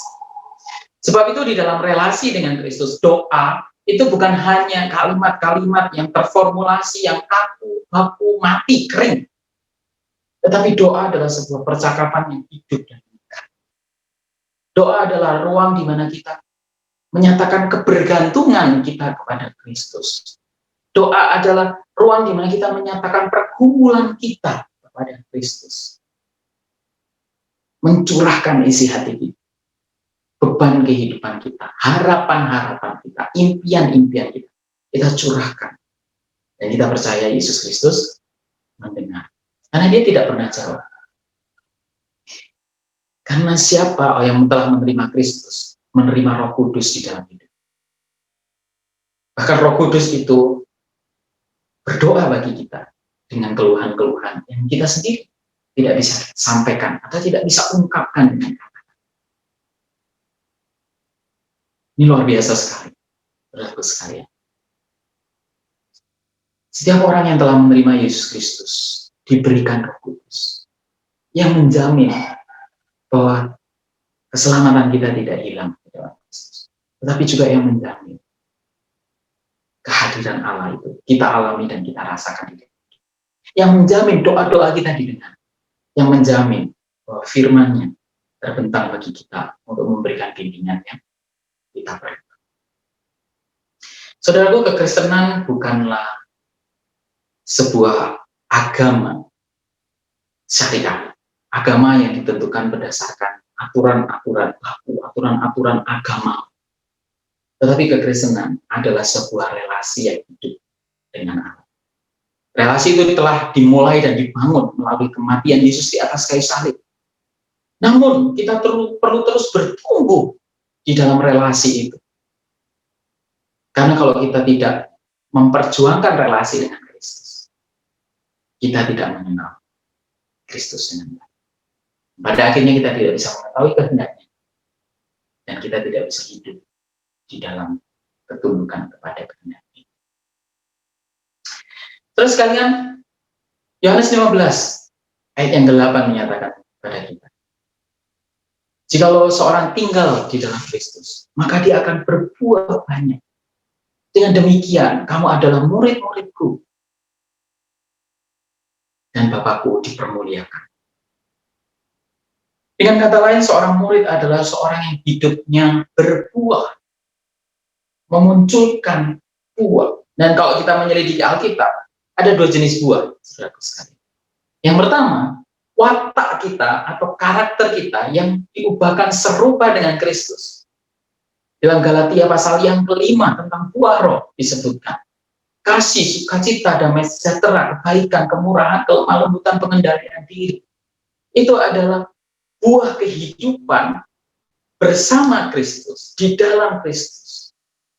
Sebab itu di dalam relasi dengan Kristus, doa itu bukan hanya kalimat-kalimat yang terformulasi, yang kaku, baku, mati, kering. Tetapi doa adalah sebuah percakapan yang hidup dan nyata. Doa adalah ruang di mana kita menyatakan kebergantungan kita kepada Kristus. Doa adalah ruang di mana kita menyatakan pergumulan kita kepada Kristus. Mencurahkan isi hati kita, beban kehidupan kita, harapan-harapan kita, impian-impian kita, kita curahkan. Dan kita percaya Yesus Kristus mendengar. Karena dia tidak pernah jawab. Karena siapa yang telah menerima Kristus, menerima Roh Kudus di dalam hidup. Bahkan Roh Kudus itu berdoa bagi kita dengan keluhan-keluhan yang kita sendiri tidak bisa sampaikan atau tidak bisa ungkapkan dengan kata. Ini luar biasa sekali, berlaku sekali. Setiap orang yang telah menerima Yesus Kristus diberikan Roh Kudus yang menjamin bahwa keselamatan kita tidak hilang di dalam Kristus, tetapi juga yang menjamin kehadiran Allah itu kita alami dan kita rasakan di dalam hidup. Yang menjamin doa-doa kita didengar, yang menjamin bahwa firman-Nya terbentang bagi kita untuk memberikan bimbingan yang kita perlukan. Saudaraku, kekristenan bukanlah sebuah agama syariat, agama yang ditentukan berdasarkan aturan-aturan baku, aturan-aturan agama. Tetapi kekristenan adalah sebuah relasi yang hidup dengan Allah. Relasi itu telah dimulai dan dibangun melalui kematian Yesus di atas kayu salib. Namun kita perlu terus bertumbuh di dalam relasi itu. Karena kalau kita tidak memperjuangkan relasi dengan Kristus, kita tidak mengenal Kristus dengan baik. Pada akhirnya kita tidak bisa mengetahui kehendaknya, dan kita tidak bisa hidup di dalam ketundukan kepada kehendaknya. Terus sekalian, Yohanes 15 ayat yang 8 menyatakan kepada kita, jikalau seorang tinggal di dalam Kristus, maka dia akan berbuah banyak. Dengan demikian, kamu adalah murid-muridku, dan Bapakku dipermuliakan. Dengan kata lain, seorang murid adalah seorang yang hidupnya berbuah, memunculkan buah. Dan kalau kita menyelidiki Alkitab, ada dua jenis buah, saudaraku sekalian. Yang pertama, watak kita atau karakter kita yang diubahkan serupa dengan Kristus. Dalam Galatia pasal yang kelima tentang buah roh disebutkan kasih, sukacita, damai sejahtera, kebaikan, kemurahan, kelemah lembutan, pengendalian diri. Itu adalah buah kehidupan bersama Kristus, di dalam Kristus.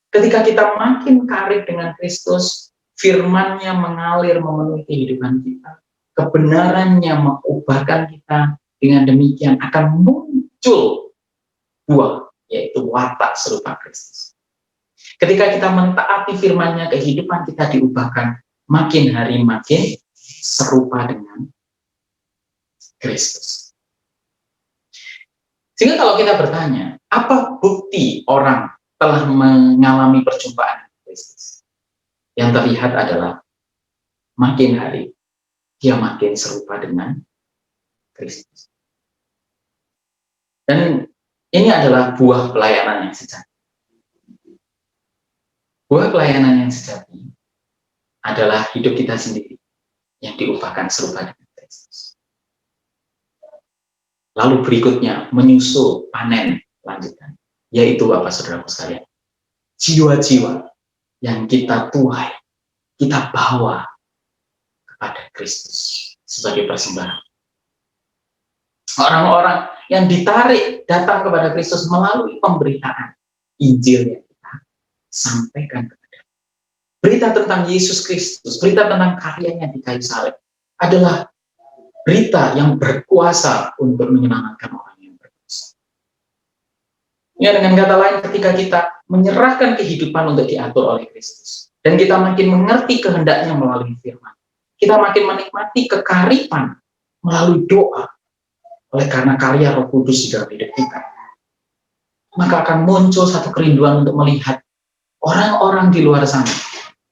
Ketika kita makin karib dengan Kristus, firman-Nya mengalir memenuhi kehidupan kita, kebenarannya mengubahkan kita, dengan demikian akan muncul buah, yaitu watak serupa Kristus. Ketika kita mentaati firman-Nya, kehidupan kita diubahkan makin hari makin serupa dengan Kristus. Sehingga kalau kita bertanya, apa bukti orang telah mengalami perjumpaan dengan Kristus, yang terlihat adalah makin hari dia makin serupa dengan Kristus. Dan ini adalah buah pelayanan yang sejati. Buah pelayanan yang sejati adalah hidup kita sendiri yang diubahkan serupa dengan Kristus. Lalu berikutnya menyusul panen lanjutan, yaitu Bapak Saudaraku sekalian, jiwa-jiwa yang kita tuai, kita bawa kepada Kristus sebagai persembahan. Orang-orang yang ditarik datang kepada Kristus melalui pemberitaan Injil yang kita sampaikan kepada. Berita tentang Yesus Kristus, berita tentang karyanya di kayu salib adalah berita yang berkuasa untuk menyelamatkan orang yang berdosa. Ya, dengan kata lain, ketika kita menyerahkan kehidupan untuk diatur oleh Kristus, dan kita makin mengerti kehendaknya melalui firman, kita makin menikmati kekaripan melalui doa, oleh karena karya Roh Kudus di dalam hidup kita, maka akan muncul satu kerinduan untuk melihat orang-orang di luar sana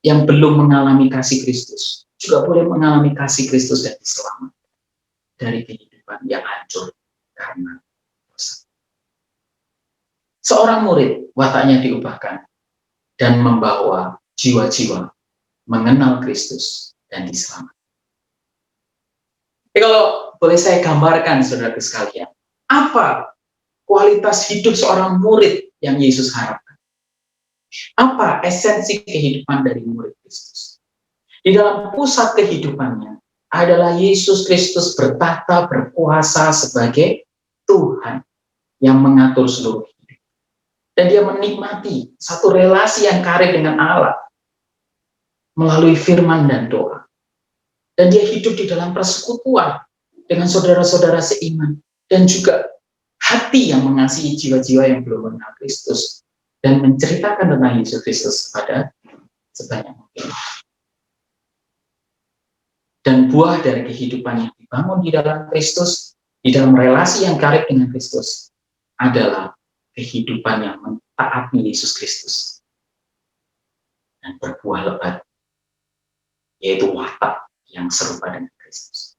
yang belum mengalami kasih Kristus juga boleh mengalami kasih Kristus dan diselamatkan dari kehidupan yang hancur karena dosa. Seorang murid wataknya diubahkan dan membawa jiwa-jiwa mengenal Kristus dan diselamatkan. Jadi kalau boleh saya gambarkan, saudaraku sekalian, apa kualitas hidup seorang murid yang Yesus harapkan? Apa esensi kehidupan dari murid Kristus? Di dalam pusat kehidupannya adalah Yesus Kristus bertahta berkuasa sebagai Tuhan yang mengatur seluruh hidup. Dan dia menikmati satu relasi yang karib dengan Allah melalui firman dan doa. Dan dia hidup di dalam persekutuan dengan saudara-saudara seiman, dan juga hati yang mengasihi jiwa-jiwa yang belum mengenal Kristus, dan menceritakan tentang Yesus Kristus kepada sebanyak mungkin. Dan buah dari kehidupan yang dibangun di dalam Kristus, di dalam relasi yang karib dengan Kristus, adalah kehidupan yang mentaati Yesus Kristus dan berbuah lebat, yaitu watak yang serupa dengan Kristus.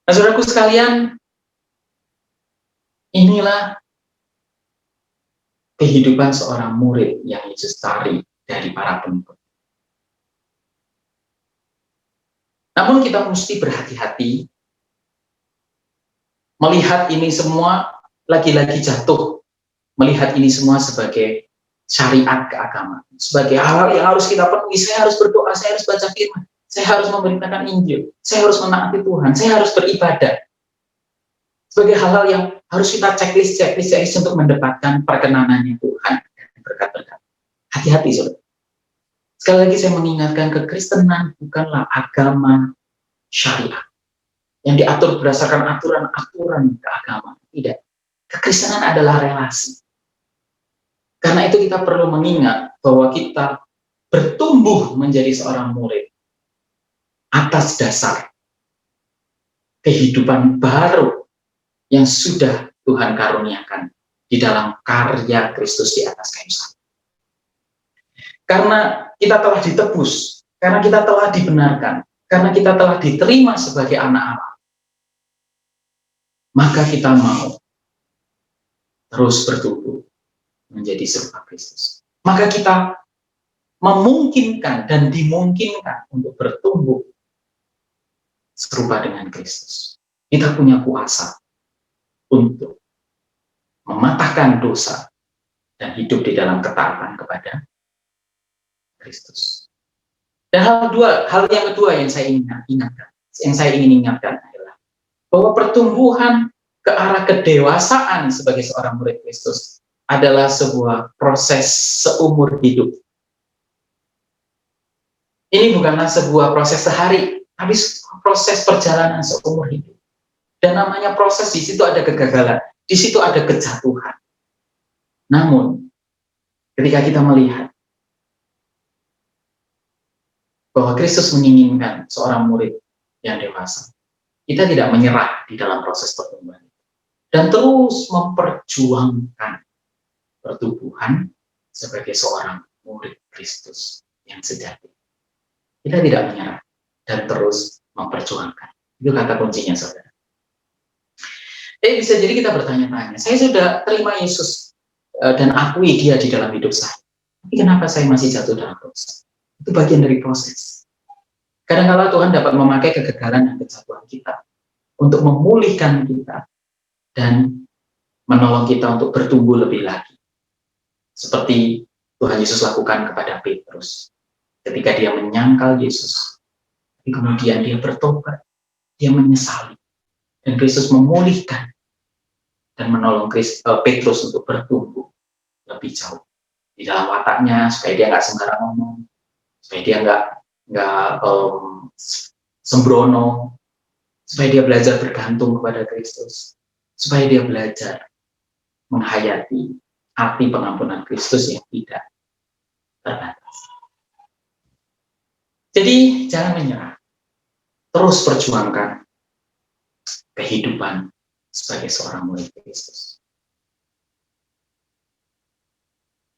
Nah, saudaraku sekalian, inilah kehidupan seorang murid yang Yesus tarik dari para pengikut. Namun kita mesti berhati-hati melihat ini semua, lagi-lagi jatuh melihat ini semua sebagai syariat keagamaan, sebagai hal yang harus kita penuhi. Saya harus berdoa, saya harus baca firman, saya harus memberitakan Injil, saya harus menaati Tuhan, saya harus beribadah. Sebagai hal-hal yang harus kita checklist untuk mendapatkan perkenanannya Tuhan dan berkat-berkat. Hati-hati, saudara. Sekali lagi saya mengingatkan, kekristenan bukanlah agama syariat yang diatur berdasarkan aturan-aturan keagamaan. Tidak. Kekristenan adalah relasi. Karena itu kita perlu mengingat bahwa kita bertumbuh menjadi seorang murid atas dasar kehidupan baru yang sudah Tuhan karuniakan di dalam karya Kristus di atas kayu salib. Karena kita telah ditebus, karena kita telah dibenarkan, karena kita telah diterima sebagai anak Allah, maka kita mau terus bertumbuh menjadi serupa Kristus. Maka kita memungkinkan dan dimungkinkan untuk bertumbuh serupa dengan Kristus. Kita punya kuasa untuk mematahkan dosa dan hidup di dalam ketaatan kepada Kristus. Dan hal yang kedua yang saya ingin ingatkan adalah bahwa pertumbuhan ke arah kedewasaan sebagai seorang murid Kristus adalah sebuah proses seumur hidup. Ini bukanlah sebuah proses sehari, tapi proses perjalanan seumur hidup. Dan namanya proses, di situ ada kegagalan, di situ ada kejatuhan. Namun, ketika kita melihat bahwa Kristus menginginkan seorang murid yang dewasa, kita tidak menyerah di dalam proses pertumbuhan dan terus memperjuangkan pertumbuhan sebagai seorang murid Kristus yang sejati. Kita tidak menyerah dan terus memperjuangkan. Itu kata kuncinya, saudara. Bisa jadi kita bertanya-tanya, saya sudah terima Yesus dan akui dia di dalam hidup saya. Tapi kenapa saya masih jatuh dalam dosa? Itu bagian dari proses. Kadang-kala Tuhan dapat memakai kegagalan dan kejatuhan kita untuk memulihkan kita dan menolong kita untuk bertumbuh lebih lagi. Seperti Tuhan Yesus lakukan kepada Petrus. Ketika dia menyangkal Yesus, kemudian dia bertobat, dia menyesali. Dan Kristus memulihkan dan menolong Petrus untuk bertumbuh lebih jauh di dalam wataknya, supaya dia nggak sembarang ngomong, supaya dia nggak sembrono, supaya dia belajar bergantung kepada Kristus, supaya dia belajar menghayati arti pengampunan Kristus yang tidak terbatas. Jadi jangan menyerah, terus perjuangkan kehidupan sebagai seorang murid Kristus.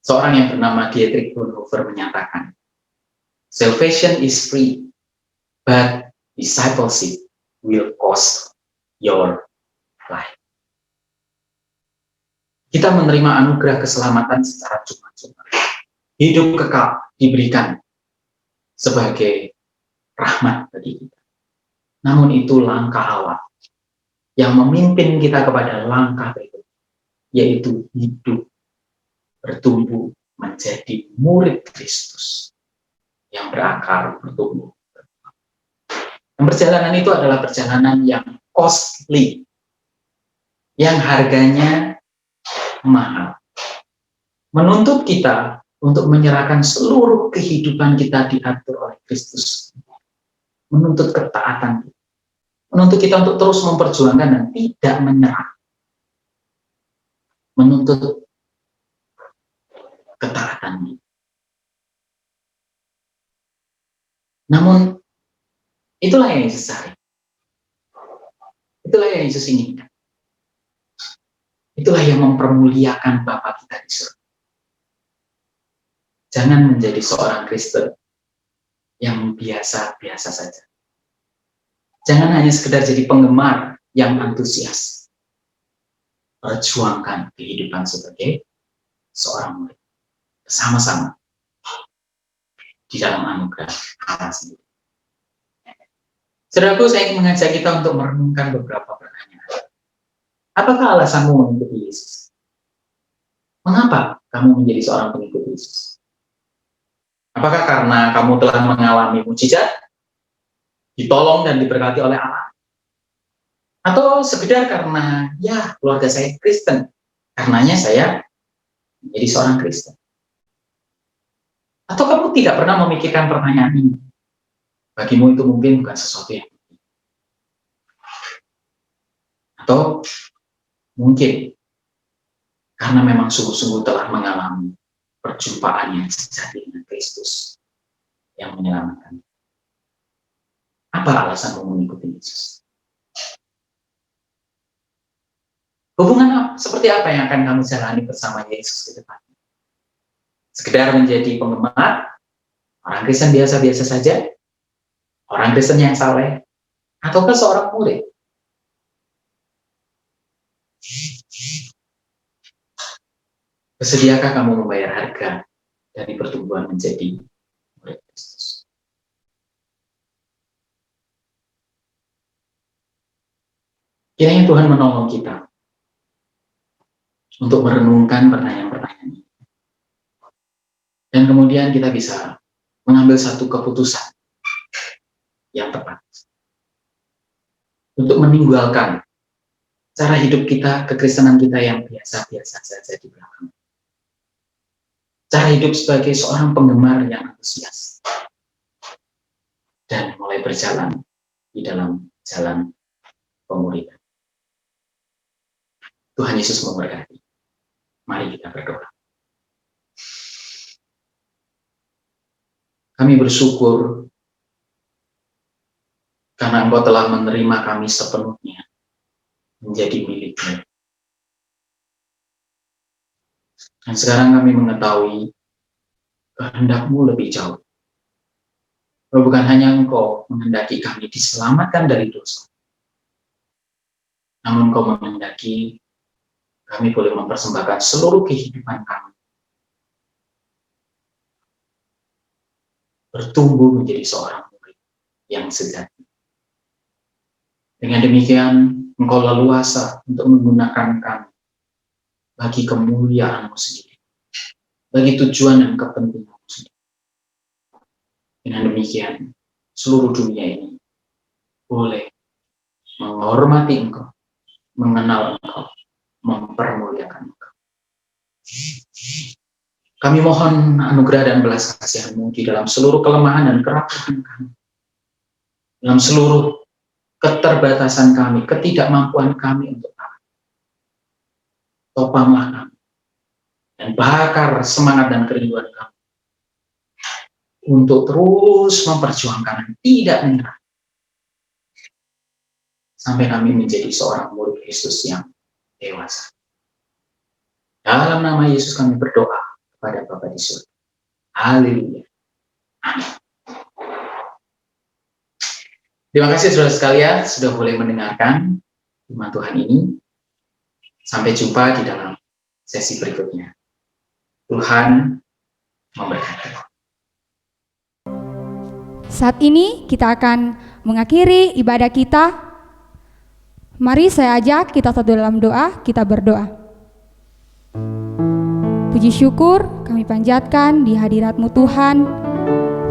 Seorang yang bernama Dietrich Bonhoeffer menyatakan, "Salvation is free, but discipleship will cost your life." Kita menerima anugerah keselamatan secara cuma-cuma. Hidup kekal diberikan sebagai rahmat bagi kita. Namun itu langkah awal yang memimpin kita kepada langkah berikutnya, yaitu hidup bertumbuh menjadi murid Kristus yang berakar bertumbuh. Dan perjalanan itu adalah perjalanan yang costly, yang harganya mahal, menuntut kita untuk menyerahkan seluruh kehidupan kita diatur oleh Kristus, menuntut ketaatan, menuntut kita untuk terus memperjuangkan dan tidak menyerah, menuntut ketaatan. Namun itulah yang Yesus cari, itulah yang Yesus inginkan, itulah yang mempermuliakan Bapa kita di surga. Jangan menjadi seorang Kristen yang biasa-biasa saja. Jangan hanya sekedar jadi penggemar yang antusias. Perjuangkan kehidupan sebagai seorang murid bersama-sama di dalam anugerah Allah sendiri. Saudaraku, saya ingin mengajak kita untuk merenungkan beberapa pertanyaan. Apakah alasanmu mengikuti Yesus? Mengapa kamu menjadi seorang pengikut Yesus? Apakah karena kamu telah mengalami mukjizat, ditolong dan diberkati oleh Allah? Atau sekedar karena, ya, keluarga saya Kristen, karenanya saya menjadi seorang Kristen? Atau kamu tidak pernah memikirkan pertanyaan ini? Bagimu itu mungkin bukan sesuatu yang penting. Atau mungkin karena memang sungguh-sungguh telah mengalami perjumpaan yang sejati dengan Kristus yang menyelamatkan. Apa alasanmu mengikuti Yesus? Hubungan seperti apa yang akan kamu jalani bersama Yesus ke depannya? Sekedar menjadi penggemar, orang Kristen biasa-biasa saja, orang Kristen yang saleh, ataukah seorang murid? Bersediakah kamu membayar harga dari pertumbuhan menjadi murid Kristus? Kiranya Tuhan menolong kita untuk merenungkan pertanyaan-pertanyaan ini. Dan kemudian kita bisa mengambil satu keputusan yang tepat untuk meninggalkan cara hidup kita, kekristenan kita yang biasa-biasa saja di belakang. Cara hidup sebagai seorang penggemar yang antusias dan mulai berjalan di dalam jalan pemuridan. Tuhan Yesus memberkati. Mari kita berdoa. Kami bersyukur karena Engkau telah menerima kami sepenuhnya menjadi milik-Mu. Dan sekarang kami mengetahui kehendak-Mu lebih jauh. Bahwa bukan hanya Engkau menghendaki kami diselamatkan dari dosa, namun Engkau menghendaki kami boleh mempersembahkan seluruh kehidupan kami, bertumbuh menjadi seorang murid yang sejati. Dengan demikian, Engkau leluasa untuk menggunakan kami bagi kemuliaan-Mu sendiri, bagi tujuan dan kepentingan-Mu sendiri. Dengan demikian, seluruh dunia ini boleh menghormati Engkau, mengenal Engkau, mempermuliakan Engkau. Kami mohon anugerah dan belas kasihan-Mu di dalam seluruh kelemahan dan kerapuhan kami, dalam seluruh keterbatasan kami, ketidakmampuan kami untuk taat. Topanglah kami, dan bakar semangat dan kerinduan kami untuk terus memperjuangkan dan tidak menyerah, sampai kami menjadi seorang murid Kristus yang dewasa. Dalam nama Yesus kami berdoa kepada Bapa di surga. Haleluya. Amin. Terima kasih saudara sekalian sudah boleh mendengarkan firman Tuhan ini. Sampai jumpa di dalam sesi berikutnya. Tuhan memberkati. Saat ini kita akan mengakhiri ibadah kita. Mari saya ajak kita satu dalam doa, kita berdoa. Puji syukur kami panjatkan di hadirat-Mu Tuhan.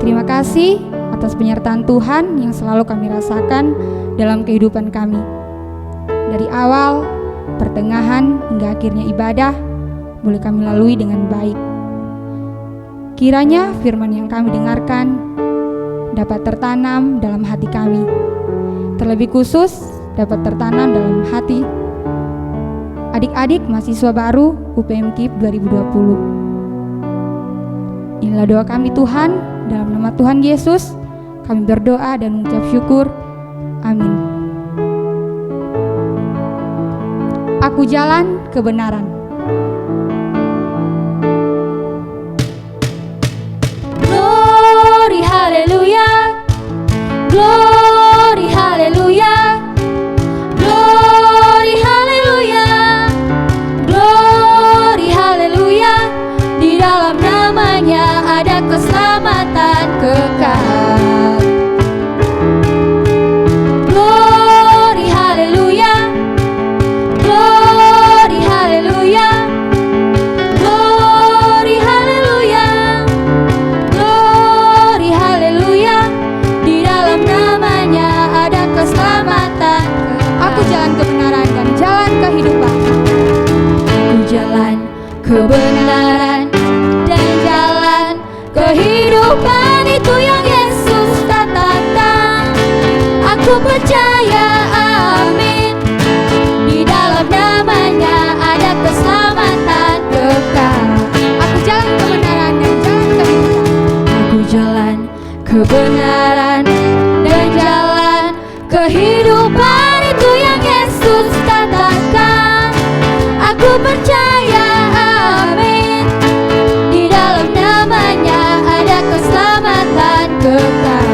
Terima kasih atas penyertaan Tuhan yang selalu kami rasakan dalam kehidupan kami. Dari awal, pertengahan, hingga akhirnya ibadah, boleh kami lalui dengan baik. Kiranya firman yang kami dengarkan dapat tertanam dalam hati kami. Terlebih khusus, dapat tertanam dalam hati adik-adik mahasiswa baru UPM KIP 2020. Inilah doa kami Tuhan, dalam nama Tuhan Yesus, kami berdoa dan mengucap syukur. Amin. Aku jalan kebenaran. Glory haleluya, glory haleluya, glory haleluya, glory haleluya. Di dalam namanya ada keselamatan kekal. Glory haleluya, glory haleluya, glory haleluya, glory haleluya. Di dalam namanya ada keselamatan. Aku jalan kebenaran dan jalan kehidupan. Aku jalan kebenaran dan jalan kehidupan, itu yang Yesus katakan. Aku percaya, amin. Di dalam namanya ada keselamatan kekal. Aku jalan kebenaran dan jalan kehidupan. Aku jalan kebenaran dan jalan kehidupan, itu yang Yesus katakan. Aku percaya, amin. Di dalam namanya ada keselamatan kekal.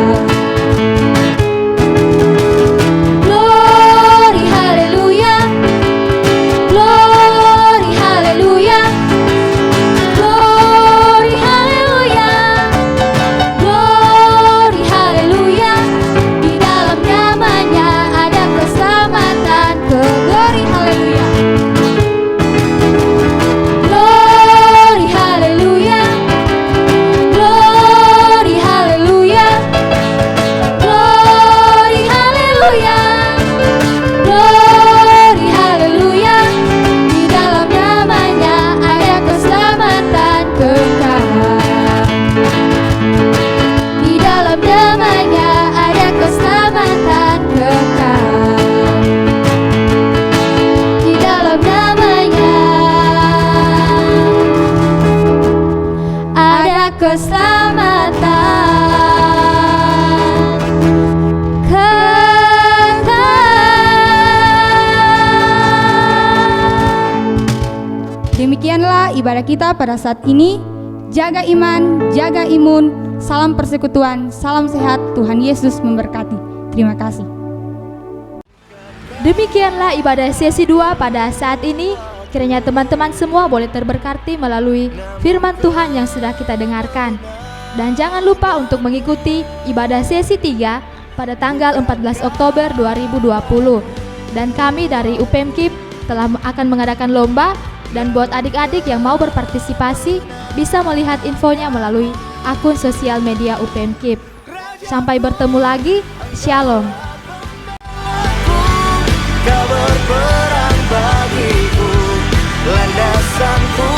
Demikianlah ibadah kita pada saat ini. Jaga iman, jaga imun, salam persekutuan, salam sehat, Tuhan Yesus memberkati. Terima kasih. Demikianlah ibadah sesi 2 pada saat ini. Kiranya teman-teman semua boleh terberkati melalui firman Tuhan yang sudah kita dengarkan. Dan jangan lupa untuk mengikuti ibadah sesi 3 pada tanggal 14 Oktober 2020. Dan kami dari UPMKIP telah akan mengadakan lomba, dan buat adik-adik yang mau berpartisipasi bisa melihat infonya melalui akun sosial media UPMKIP. Sampai bertemu lagi, Shalom. Kau berperang bagiku, landasanku